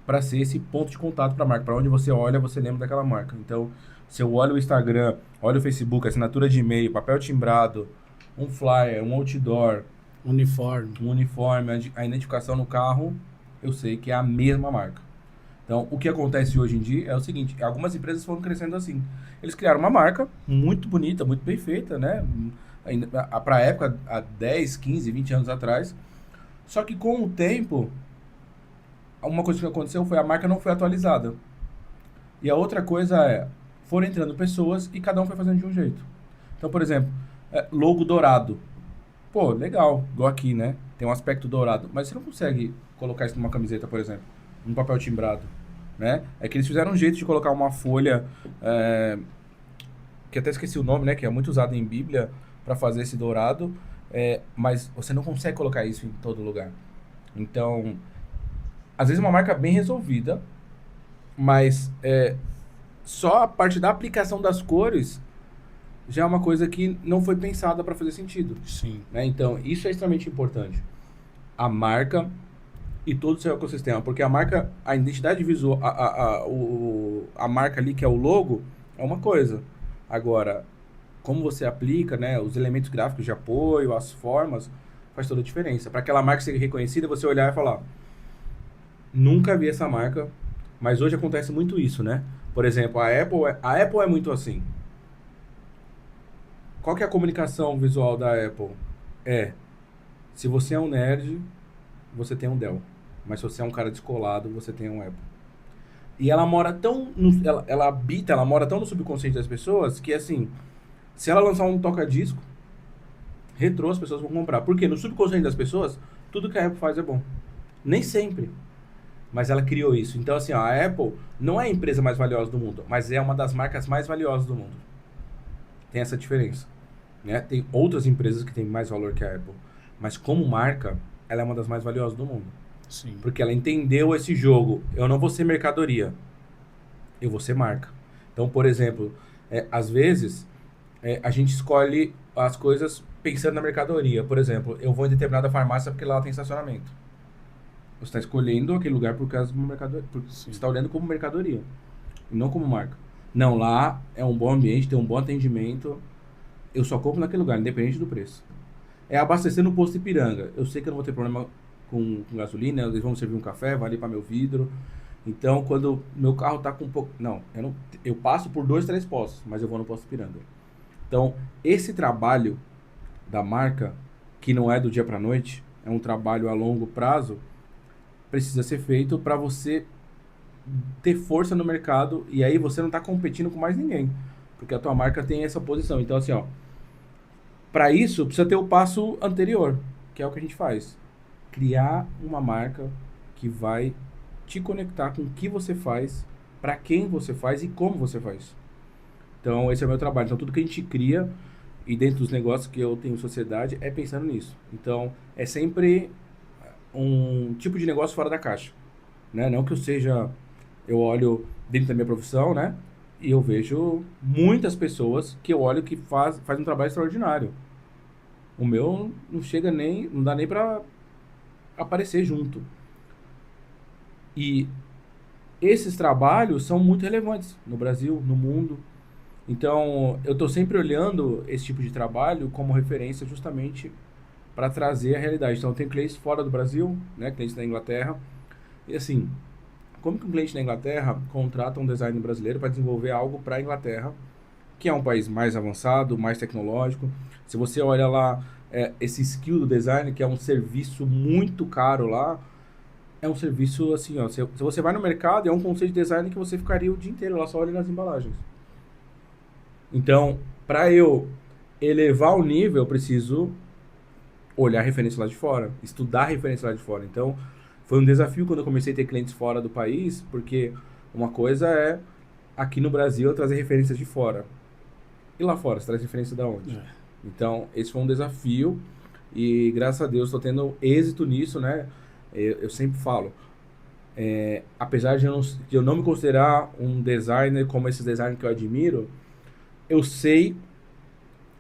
para ser esse ponto de contato para a marca. Para onde você olha, você lembra daquela marca. Então, se eu olho o Instagram, olho o Facebook, assinatura de e-mail, papel timbrado, um flyer, um outdoor,
Uniforme.
um uniforme, a identificação no carro, eu sei que é a mesma marca. Então, o que acontece hoje em dia é o seguinte, algumas empresas foram crescendo assim. Eles criaram uma marca muito bonita, muito bem feita, né? Para a época, há 10, 15, 20 anos atrás. Só que com o tempo, uma coisa que aconteceu foi a marca não foi atualizada. E a outra coisa foram entrando pessoas e cada um foi fazendo de um jeito. Então, por exemplo, logo dourado. Pô, legal, igual aqui, né? Tem um aspecto dourado. Mas você não consegue colocar isso numa camiseta, por exemplo, num papel timbrado, né? É que eles fizeram um jeito de colocar uma folha, que até esqueci o nome, né? Que é muito usado em Bíblia para fazer esse dourado, mas você não consegue colocar isso em todo lugar. Então, às vezes uma marca bem resolvida, mas só a parte da aplicação das cores já é uma coisa que não foi pensada para fazer sentido,
Sim.
né? Então, isso é extremamente importante. A marca e todo o seu ecossistema, porque a marca, a identidade visual, a marca ali que é o logo, é uma coisa. Agora, como você aplica, né, os elementos gráficos de apoio, as formas, faz toda a diferença. Para aquela marca ser reconhecida, você olhar e falar, nunca vi essa marca, mas hoje acontece muito isso, né? Por exemplo, a Apple é muito assim. Qual que é a comunicação visual da Apple? Se você é um nerd, você tem um Dell. Mas se você é um cara descolado, você tem um Apple. E ela mora tão... ela mora tão no subconsciente das pessoas que, assim, se ela lançar um toca-disco, retrô, as pessoas vão comprar. Porque no subconsciente das pessoas, tudo que a Apple faz é bom. Nem sempre. Mas ela criou isso. Então, assim, a Apple não é a empresa mais valiosa do mundo, mas é uma das marcas mais valiosas do mundo. Tem essa diferença, né? Tem outras empresas que têm mais valor que a Apple. Mas como marca, ela é uma das mais valiosas do mundo.
Sim.
Porque ela entendeu esse jogo. Eu não vou ser mercadoria. Eu vou ser marca. Então, por exemplo, às vezes, a gente escolhe as coisas pensando na mercadoria. Por exemplo, eu vou em determinada farmácia porque lá tem estacionamento. Você está escolhendo aquele lugar por causa de uma mercadoria. Você está olhando como mercadoria. E não como marca. Não, lá é um bom ambiente, tem um bom atendimento. Eu só compro naquele lugar, independente do preço. É abastecer no posto Ipiranga. Eu sei que eu não vou ter problema com gasolina, eles vão servir um café, vai limpar meu vidro. Então, quando meu carro tá com um pouco... Não, eu passo por 2, 3 postos, mas eu vou no posto Ipiranga. Então, esse trabalho da marca, que não é do dia para noite, é um trabalho a longo prazo, precisa ser feito para você ter força no mercado e aí você não tá competindo com mais ninguém, porque a tua marca tem essa posição. Então, assim, ó, para isso precisa ter o passo anterior, que é o que a gente faz. Criar uma marca que vai te conectar com o que você faz, para quem você faz e como você faz. Então, esse é o meu trabalho. Então, tudo que a gente cria e dentro dos negócios que eu tenho em sociedade é pensando nisso. Então, é sempre um tipo de negócio fora da caixa, né? Não que eu olho dentro da minha profissão, né? E eu vejo muitas pessoas que eu olho que faz um trabalho extraordinário. O meu não chega nem, não dá nem para aparecer junto. E esses trabalhos são muito relevantes no Brasil, no mundo. Então, eu estou sempre olhando esse tipo de trabalho como referência justamente para trazer a realidade. Então, tem clientes fora do Brasil, né, clientes da Inglaterra. E assim, como que um cliente na Inglaterra contrata um designer brasileiro para desenvolver algo para a Inglaterra, que é um país mais avançado, mais tecnológico? Se você olha lá, esse skill do design, que é um serviço muito caro lá, é um serviço assim, ó, se você vai no mercado, é um conceito de design que você ficaria o dia inteiro lá só olhando as embalagens. Então, para eu elevar o nível, eu preciso olhar a referência lá de fora, estudar a referência lá de fora. Então, foi um desafio quando eu comecei a ter clientes fora do país, porque uma coisa é, aqui no Brasil, eu trazer referências de fora. E lá fora, você traz referência de onde? Então, esse foi um desafio e, graças a Deus, estou tendo êxito nisso, né? Eu sempre falo, apesar de eu não me considerar um designer como esses designers que eu admiro, eu sei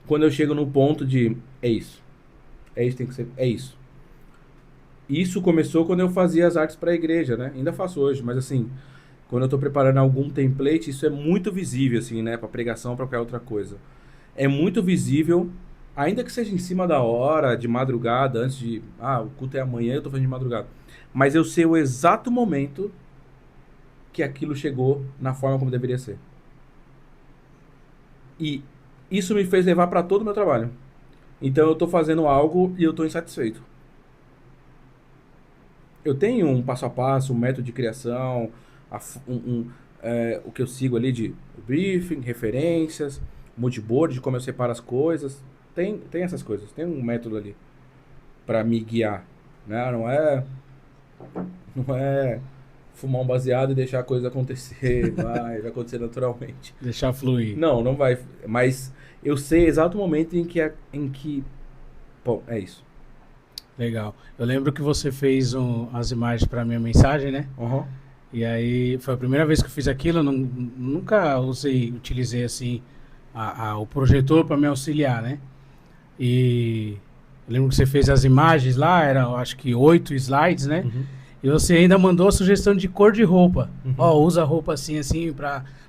quando eu chego no ponto de, é isso, tem que ser, é isso. Isso começou quando eu fazia as artes para a igreja, né? Ainda faço hoje, mas assim, quando eu estou preparando algum template, isso é muito visível, assim, né? Para pregação, para qualquer outra coisa. É muito visível, ainda que seja em cima da hora, de madrugada, antes de, o culto é amanhã, eu estou fazendo de madrugada. Mas eu sei o exato momento que aquilo chegou na forma como deveria ser. E isso me fez levar para todo o meu trabalho. Então eu estou fazendo algo e eu estou insatisfeito. Eu tenho um passo a passo, um método de criação, o que eu sigo ali de briefing, referências, moodboard, de como eu separo as coisas. Tem essas coisas, tem um método ali para me guiar, né? Não é fumar um baseado e deixar a coisa acontecer, vai acontecer naturalmente.
Deixar fluir.
Não vai, mas eu sei exato o momento em que bom, é isso.
Legal. Eu lembro que você fez as imagens para minha mensagem, né?
Uhum.
E aí foi a primeira vez que eu fiz aquilo. Eu nunca utilizei assim o projetor para me auxiliar, né? E eu lembro que você fez as imagens lá, eram acho que 8 slides, né?
Uhum.
E você ainda mandou a sugestão de cor de roupa.
Uhum.
Usa roupa assim,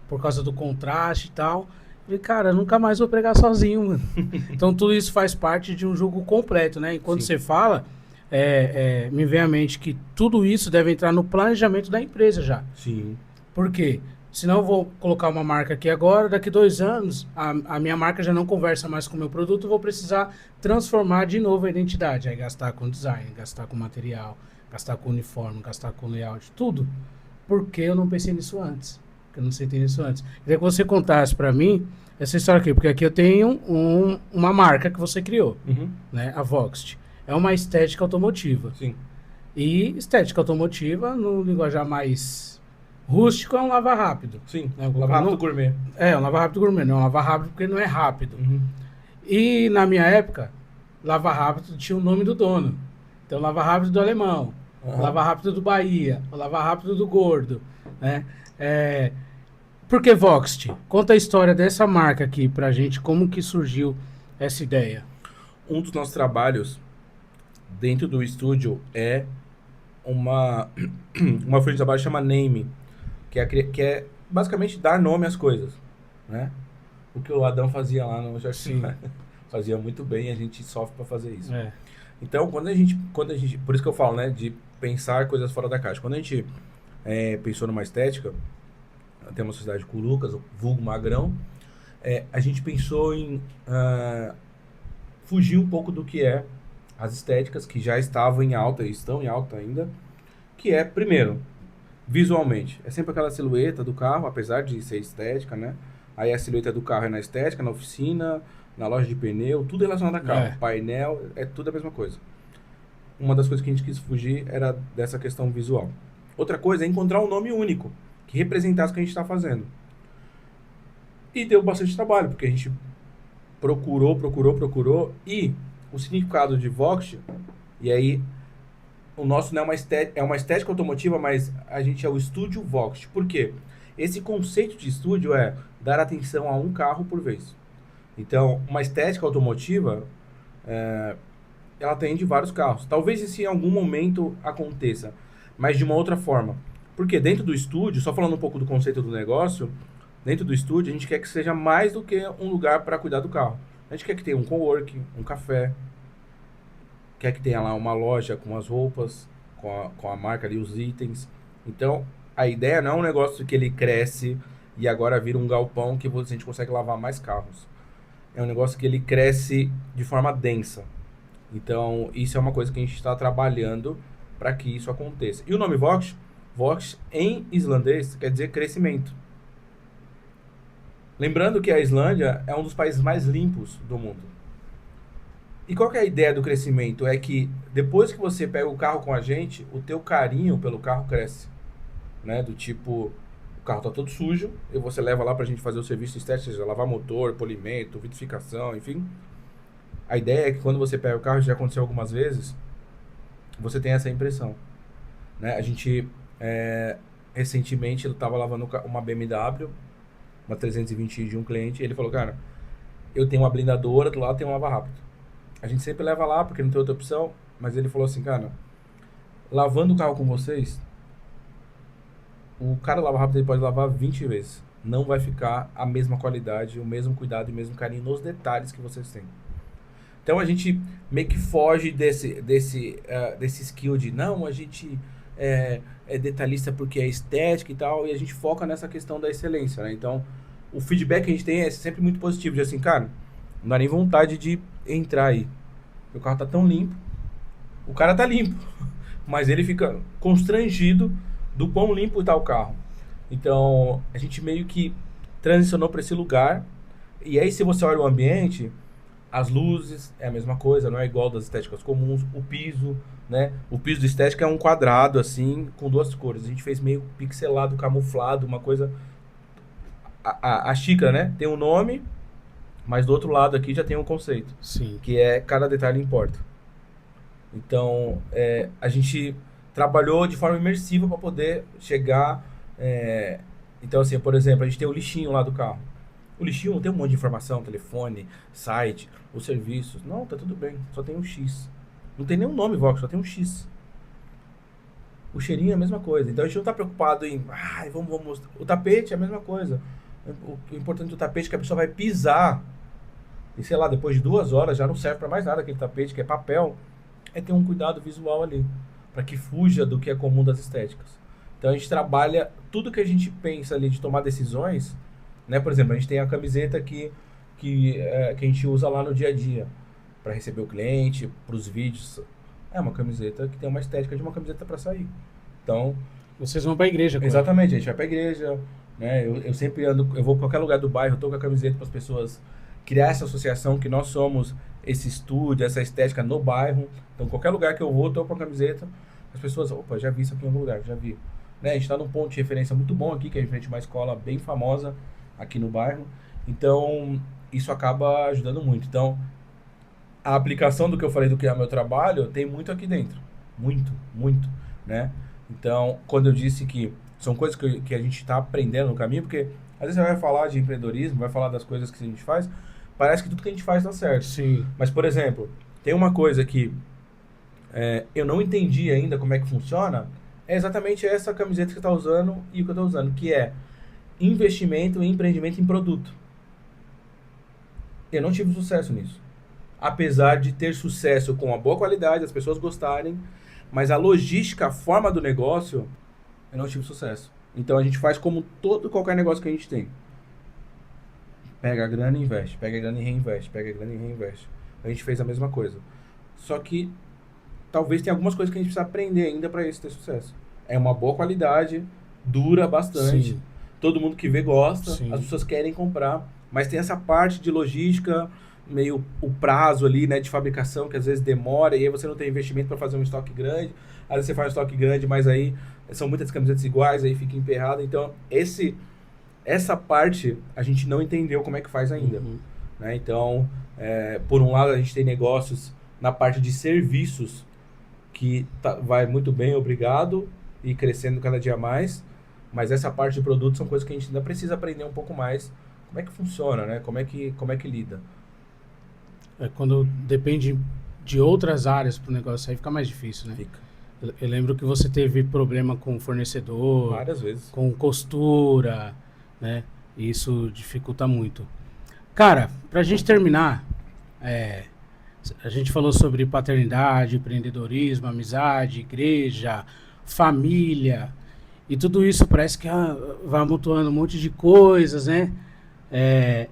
por causa do contraste e tal. E, cara, eu nunca mais vou pregar sozinho, mano. Então, tudo isso faz parte de um jogo completo, né? E quando você fala, me vem à mente que tudo isso deve entrar no planejamento da empresa já.
Sim.
Por quê? Senão eu vou colocar uma marca aqui agora, daqui 2 anos, a minha marca já não conversa mais com o meu produto, eu vou precisar transformar de novo a identidade. Aí gastar com design, gastar com material, gastar com uniforme, gastar com layout, tudo. Por que eu não pensei nisso antes? Eu não sei ter isso antes. Queria que você contasse para mim essa história aqui, porque aqui eu tenho uma marca que você criou, né? A Voxt. É uma estética automotiva.
Sim.
E estética automotiva, no linguajar mais rústico, é um lava rápido.
Sim,
né?
lava rápido gourmet.
Um lava rápido gourmet. Não é um lava rápido porque não é rápido. E na minha época, lava rápido tinha o nome do dono. Então, lava rápido do alemão, lava rápido do Bahia, lava rápido do gordo, né? Por que Voxt? Conta a história dessa marca aqui pra gente, como que surgiu essa ideia.
Um dos nossos trabalhos dentro do estúdio é uma frente de trabalho que chama Name, que é basicamente dar nome às coisas, né? O que o Adão fazia lá no Jardim.
Sim.
Fazia muito bem e a gente sofre para fazer isso.
É.
Então, quando a gente, por isso que eu falo, né, de pensar coisas fora da caixa. Quando a gente pensou numa estética, tem uma sociedade com o Lucas, o vulgo Magrão, a gente pensou em fugir um pouco do que é as estéticas que já estavam em alta e estão em alta ainda, que é, primeiro, visualmente. É sempre aquela silhueta do carro, apesar de ser estética, né? Aí a silhueta do carro é na estética, na oficina, na loja de pneu, tudo relacionado a carro.
É.
Painel, é tudo a mesma coisa. Uma das coisas que a gente quis fugir era dessa questão visual. Outra coisa é encontrar um nome único, que representasse o que a gente está fazendo. E deu bastante trabalho, porque a gente procurou, e o significado de Voxt, e aí o nosso não é uma estética automotiva, mas a gente é o estúdio Voxt. Por quê? Esse conceito de estúdio é dar atenção a um carro por vez. Então, uma estética automotiva, ela atende vários carros. Talvez isso em algum momento aconteça, mas de uma outra forma. Porque dentro do estúdio, só falando um pouco do conceito do negócio, dentro do estúdio a gente quer que seja mais do que um lugar para cuidar do carro. A gente quer que tenha um coworking, um café, quer que tenha lá uma loja com as roupas, com a marca ali, os itens. Então, a ideia não é um negócio que ele cresce e agora vira um galpão que a gente consegue lavar mais carros. É um negócio que ele cresce de forma densa. Então, isso é uma coisa que a gente está trabalhando para que isso aconteça. E o nome Vox em islandês quer dizer crescimento. Lembrando que a Islândia é um dos países mais limpos do mundo. E qual que é a ideia do crescimento? É que depois que você pega o carro com a gente, o teu carinho pelo carro cresce. Né? Do tipo, o carro tá todo sujo, e você leva lá pra gente fazer o serviço estético, seja lavar motor, polimento, vitrificação, enfim. A ideia é que quando você pega o carro, já aconteceu algumas vezes, você tem essa impressão. Né? A gente, recentemente, ele tava lavando uma BMW, uma 320i de um cliente, e ele falou, cara, eu tenho uma blindadora, do lado tem um lava rápido. A gente sempre leva lá, porque não tem outra opção, mas ele falou assim, cara, lavando o carro com vocês, o cara lava rápido, ele pode lavar 20 vezes. Não vai ficar a mesma qualidade, o mesmo cuidado e o mesmo carinho nos detalhes que vocês têm. Então a gente meio que foge desse skill de não, a gente é detalhista porque é estética e tal, e a gente foca nessa questão da excelência, né? Então o feedback que a gente tem é sempre muito positivo, de assim, cara, não dá nem vontade de entrar aí. O carro tá tão limpo, o cara tá limpo, mas ele fica constrangido do quão limpo está o carro. Então, a gente meio que transicionou para esse lugar. E aí, se você olha o ambiente, as luzes é a mesma coisa, não é igual das estéticas comuns. O piso, né? O piso de estética é um quadrado, assim, com duas cores. A gente fez meio pixelado, camuflado, uma coisa... A xícara, né? Tem um nome, mas do outro lado aqui já tem um conceito.
Sim.
Que é cada detalhe importa. Então, a gente trabalhou de forma imersiva para poder chegar... Então, assim, por exemplo, a gente tem o lixinho lá do carro. O lixinho não tem um monte de informação, telefone, site, os serviços. Não, tá tudo bem, só tem um X. Não tem nenhum nome, Vox, só tem um X. O cheirinho é a mesma coisa. Então, a gente não tá preocupado em... vamos mostrar. O tapete é a mesma coisa. O importante do tapete é que a pessoa vai pisar. E, sei lá, depois de 2 horas já não serve para mais nada aquele tapete, que é papel. É ter um cuidado visual ali, para que fuja do que é comum das estéticas. Então a gente trabalha tudo que a gente pensa ali de tomar decisões, né? Por exemplo, a gente tem a camiseta que a gente usa lá no dia a dia, para receber o cliente, para os vídeos. É uma camiseta que tem uma estética de uma camiseta para sair. Então...
Vocês vão para a igreja com
Exatamente, a gente vai para a igreja, né? Eu sempre ando, eu vou para qualquer lugar do bairro, eu tô com a camiseta para as pessoas criar essa associação que nós somos esse estúdio, essa estética no bairro. Então, qualquer lugar que eu vou, eu tô com a camiseta. As pessoas, opa, já vi isso aqui em algum lugar, já vi. Né? A gente está num ponto de referência muito bom aqui, que é em frente a uma escola bem famosa aqui no bairro. Então, isso acaba ajudando muito. Então, a aplicação do que eu falei do que é o meu trabalho, tem muito aqui dentro. Muito, muito, né? Então, quando eu disse que são coisas que a gente está aprendendo no caminho, porque às vezes você vai falar de empreendedorismo, vai falar das coisas que a gente faz, parece que tudo que a gente faz dá certo.
Sim.
Mas, por exemplo, tem uma coisa que eu não entendi ainda como é que funciona, é exatamente essa camiseta que você está usando e o que eu estou usando, que é investimento e empreendimento em produto. Eu não tive sucesso nisso. Apesar de ter sucesso com uma boa qualidade, as pessoas gostarem, mas a logística, a forma do negócio, eu não tive sucesso. Então a gente faz como qualquer negócio que a gente tem. Pega a grana e investe, pega a grana e reinveste, pega a grana e reinveste. A gente fez a mesma coisa. Só que talvez tenha algumas coisas que a gente precisa aprender ainda para isso ter sucesso. É uma boa qualidade, dura bastante.
Sim.
Todo mundo que vê gosta,
Sim.
as pessoas querem comprar, mas tem essa parte de logística, meio o prazo ali, né, de fabricação, que às vezes demora, e aí você não tem investimento para fazer um estoque grande, às vezes você faz um estoque grande, mas aí são muitas camisetas iguais, aí fica emperrado. Então, essa parte a gente não entendeu como é que faz ainda.
Uhum.
Né? Então, por um lado, a gente tem negócios na parte de serviços, que vai muito bem, obrigado, e crescendo cada dia mais, mas essa parte de produtos são coisas que a gente ainda precisa aprender um pouco mais, como é que funciona, né? Como é que lida.
Quando depende de outras áreas para o negócio, aí fica mais difícil, né?
Fica.
Eu lembro que você teve problema com fornecedor,
Várias vezes.
com costura, né? E isso dificulta muito. Cara, pra gente terminar, a gente falou sobre paternidade, empreendedorismo, amizade, igreja, família, e tudo isso parece que vai amontoando um monte de coisas, né?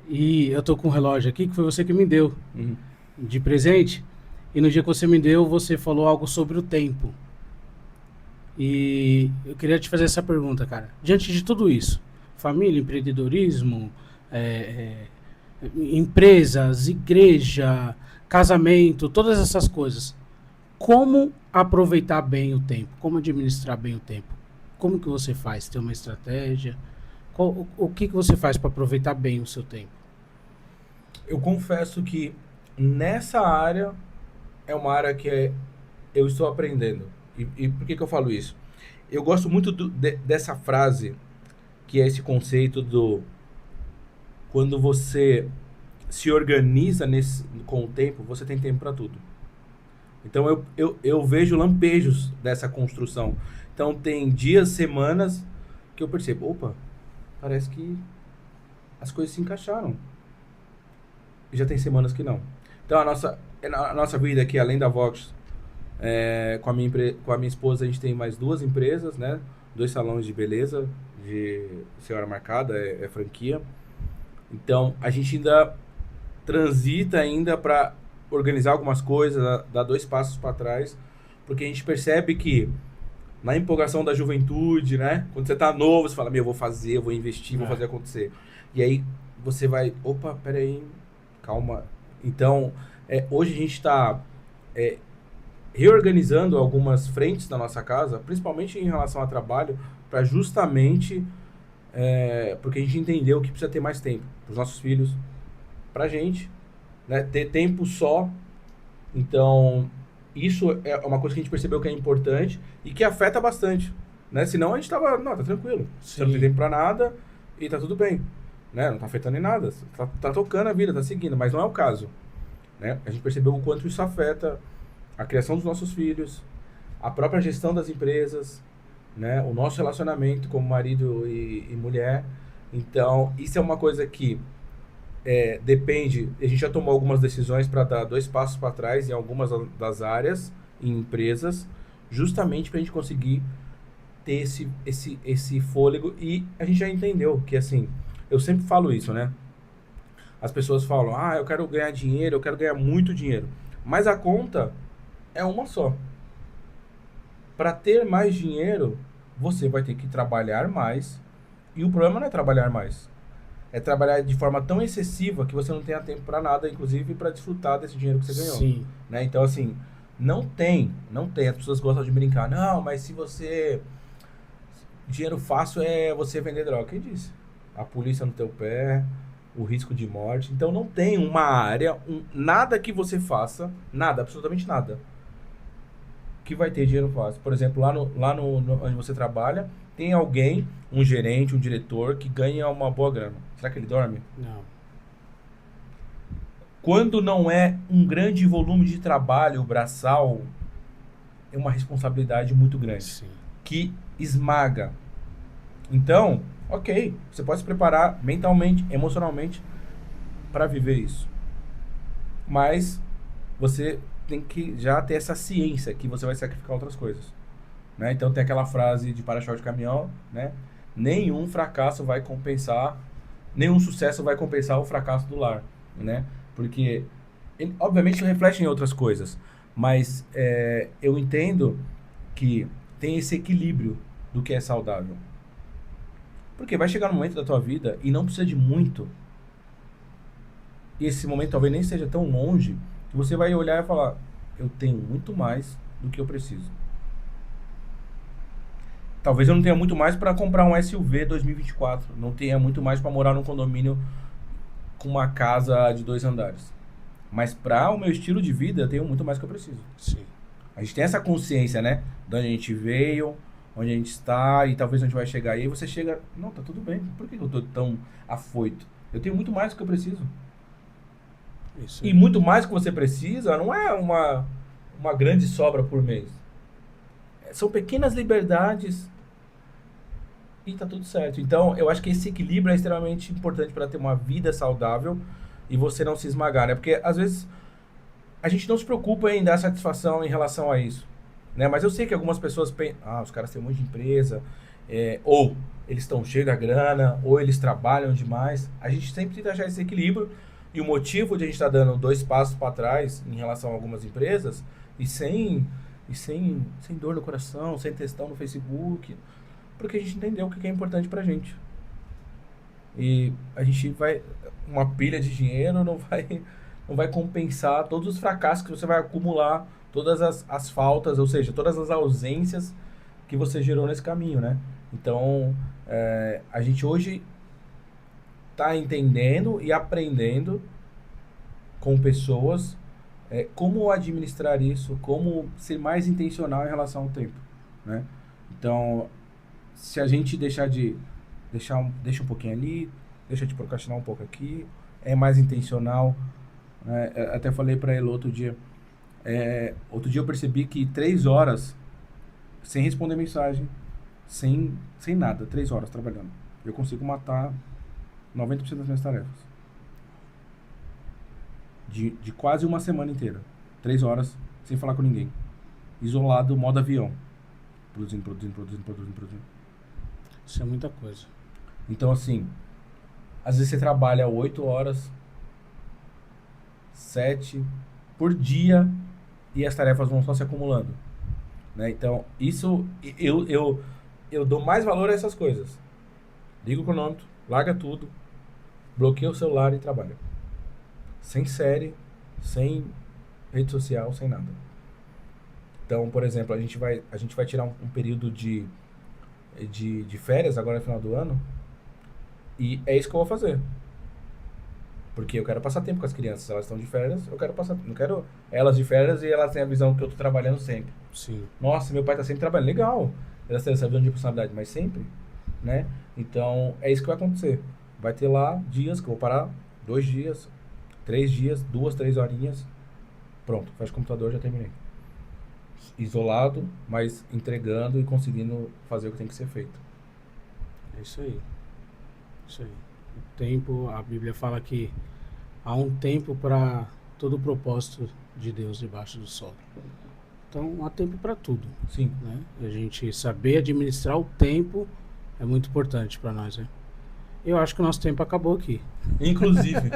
E eu tô com um relógio aqui que foi você que me deu de presente, e no dia que você me deu, você falou algo sobre o tempo. E eu queria te fazer essa pergunta, cara. Diante de tudo isso, família, empreendedorismo, empresas, igreja, casamento, todas essas coisas, como aproveitar bem o tempo? Como administrar bem o tempo? Como que você faz? Tem uma estratégia? O que você faz para aproveitar bem o seu tempo?
Eu confesso que nessa área é uma área que eu estou aprendendo. E por que eu falo isso? Eu gosto muito dessa frase, que é esse conceito do... Quando você se organiza com o tempo, você tem tempo para tudo. Então eu vejo lampejos dessa construção. Então tem dias, semanas que eu percebo, opa, parece que as coisas se encaixaram. E já tem semanas que não. Então a nossa vida aqui, além da Vox, com a minha esposa, a gente tem mais 2 empresas, né? 2 salões de beleza, de senhora marcada, é franquia. Então a gente ainda transita ainda para organizar algumas coisas, dar 2 passos para trás, porque a gente percebe que na empolgação da juventude, né? Quando você tá novo, você fala, eu vou fazer, eu vou investir, vou fazer acontecer. E aí você vai, opa, peraí, calma. Então, hoje a gente está reorganizando algumas frentes da nossa casa, principalmente em relação ao trabalho, para justamente porque a gente entendeu que precisa ter mais tempo para os nossos filhos, para a gente, né? Ter tempo só. Então, isso é uma coisa que a gente percebeu que é importante e que afeta bastante, né? Senão a gente tava, não, tá tranquilo.
Sim.
Você não tem tempo para nada e tá tudo bem, né? Não tá afetando em nada. Tá tocando a vida, tá seguindo, mas não é o caso, né? A gente percebeu o quanto isso afeta a criação dos nossos filhos, a própria gestão das empresas, né? O nosso relacionamento como marido e mulher. Então, isso é uma coisa que depende. A gente já tomou algumas decisões para dar 2 passos para trás em algumas das áreas, em empresas, justamente para a gente conseguir ter esse fôlego. E a gente já entendeu que, assim, eu sempre falo isso, né? As pessoas falam, eu quero ganhar dinheiro, eu quero ganhar muito dinheiro. Mas a conta é uma só. Para ter mais dinheiro, você vai ter que trabalhar mais. E o problema não é trabalhar mais. É trabalhar de forma tão excessiva que você não tenha tempo para nada, inclusive para desfrutar desse dinheiro que você ganhou.
Sim.
Né? Então, assim, não tem. As pessoas gostam de brincar. Não, mas se você... Dinheiro fácil é você vender droga. Quem disse? A polícia no teu pé, o risco de morte. Então, não tem uma área, nada que você faça, nada, absolutamente nada, que vai ter dinheiro fácil. Por exemplo, lá no onde você trabalha, tem alguém, um gerente, um diretor, que ganha uma boa grana. Será que ele dorme?
Não.
Quando não é um grande volume de trabalho, o braçal, é uma responsabilidade muito grande.
Sim.
Que esmaga. Então, Ok, você pode se preparar mentalmente, emocionalmente para viver isso. Mas você tem que já ter essa ciência que você vai sacrificar outras coisas, né? Então tem aquela frase de para-choque de caminhão, né? Nenhum fracasso vai compensar, nenhum sucesso vai compensar o fracasso do lar, né? Porque, obviamente, isso reflete em outras coisas, mas eu entendo que tem esse equilíbrio do que é saudável. Porque vai chegar um momento da tua vida e não precisa de muito. E esse momento talvez nem seja tão longe que você vai olhar e falar, eu tenho muito mais do que eu preciso. Talvez eu não tenha muito mais para comprar um SUV 2024. Não tenha muito mais para morar num condomínio com uma casa de 2 andares. Mas para o meu estilo de vida, eu tenho muito mais que eu preciso.
Sim.
A gente tem essa consciência, né? De onde a gente veio, onde a gente está e talvez onde vai chegar. E aí você chega, não, tá tudo bem. Por que eu tô tão afoito? Eu tenho muito mais do que eu preciso.
Isso
E
aí.
muito mais que você precisa não é uma grande sobra por mês. São pequenas liberdades e tá tudo certo. Então, eu acho que esse equilíbrio é extremamente importante para ter uma vida saudável e você não se esmagar, né? Porque, às vezes, a gente não se preocupa em dar satisfação em relação a isso, né? Mas eu sei que algumas pessoas pensam, os caras têm um monte de empresa, ou eles estão cheios da grana, ou eles trabalham demais. A gente sempre tenta achar esse equilíbrio e o motivo de a gente estar dando 2 passos para trás em relação a algumas empresas e sem dor no coração, sem textão no Facebook, porque a gente entendeu o que é importante pra gente. E a gente vai... Uma pilha de dinheiro não vai compensar todos os fracassos que você vai acumular, todas as faltas, ou seja, todas as ausências que você gerou nesse caminho, né? Então, a gente hoje está entendendo e aprendendo com pessoas como administrar isso, como ser mais intencional em relação ao tempo, né? Então, se a gente deixa um pouquinho ali, deixa de procrastinar um pouco aqui, é mais intencional, né? Até falei para ele outro dia eu percebi que 3 horas sem responder mensagem, sem nada, 3 horas trabalhando, eu consigo matar 90% das minhas tarefas. De quase uma semana inteira. 3 horas sem falar com ninguém. Isolado, modo avião. Produzindo.
Isso é muita coisa.
Então, assim, às vezes você trabalha 8 horas, 7 por dia e as tarefas vão só se acumulando, né? Então, isso, eu dou mais valor a essas coisas. Liga o cronômetro, larga tudo, bloqueia o celular e trabalha. Sem série, sem rede social, sem nada. Então, por exemplo, a gente vai tirar um período de férias agora no final do ano e é isso que eu vou fazer. Porque eu quero passar tempo com as crianças. Elas estão de férias, não quero elas de férias e elas têm a visão que eu tô trabalhando sempre.
Sim.
Nossa, meu pai tá sempre trabalhando. Legal. Elas têm essa visão de responsabilidade, mas sempre, né? Então, é isso que vai acontecer. Vai ter lá dias que eu vou parar, 2 dias, 3 dias, 2, 3 horinhas. Pronto, fecha o computador, já terminei. Isolado, mas entregando e conseguindo fazer o que tem que ser feito.
É isso aí. Isso aí. O tempo, a Bíblia fala que há um tempo para todo o propósito de Deus debaixo do sol. Então, há tempo para tudo,
Sim.
né? A gente saber administrar o tempo é muito importante para nós, né? Eu acho que o nosso tempo acabou aqui.
Inclusive.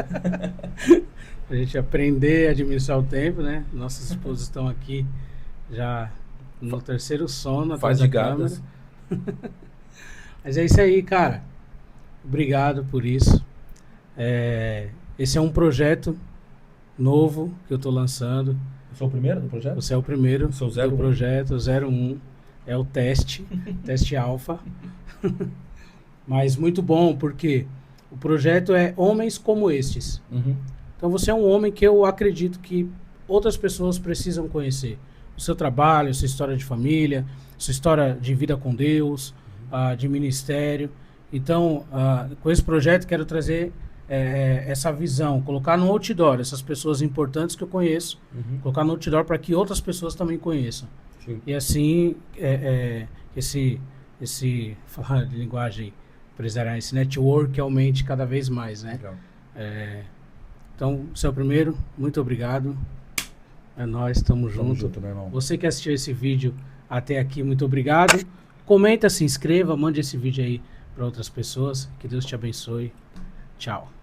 A gente aprender a administrar o tempo, né? Nossas esposas estão aqui já no terceiro sono atrás da câmera.
Fadigadas.
Mas é isso aí, cara. Obrigado por isso. Esse é um projeto novo que eu estou lançando.
Eu sou o primeiro do projeto?
Você é o primeiro
Sou
do projeto 01. É o teste alfa. Mas muito bom, porque o projeto é Homens Como Estes.
Uhum.
Então você é um homem que eu acredito que outras pessoas precisam conhecer. O seu trabalho, a sua história de família, sua história de vida com Deus, de ministério. Então, com esse projeto, quero trazer essa visão, colocar no outdoor essas pessoas importantes que eu conheço, colocar no outdoor para que outras pessoas também conheçam.
Sim.
E assim, falar de linguagem empresarial, esse network aumente cada vez mais, né?
Legal.
Então, seu primeiro, muito obrigado. É nóis, tamo junto.
Meu irmão.
Você que assistiu esse vídeo até aqui, muito obrigado. Comenta, se inscreva, mande esse vídeo aí para outras pessoas. Que Deus te abençoe. Tchau.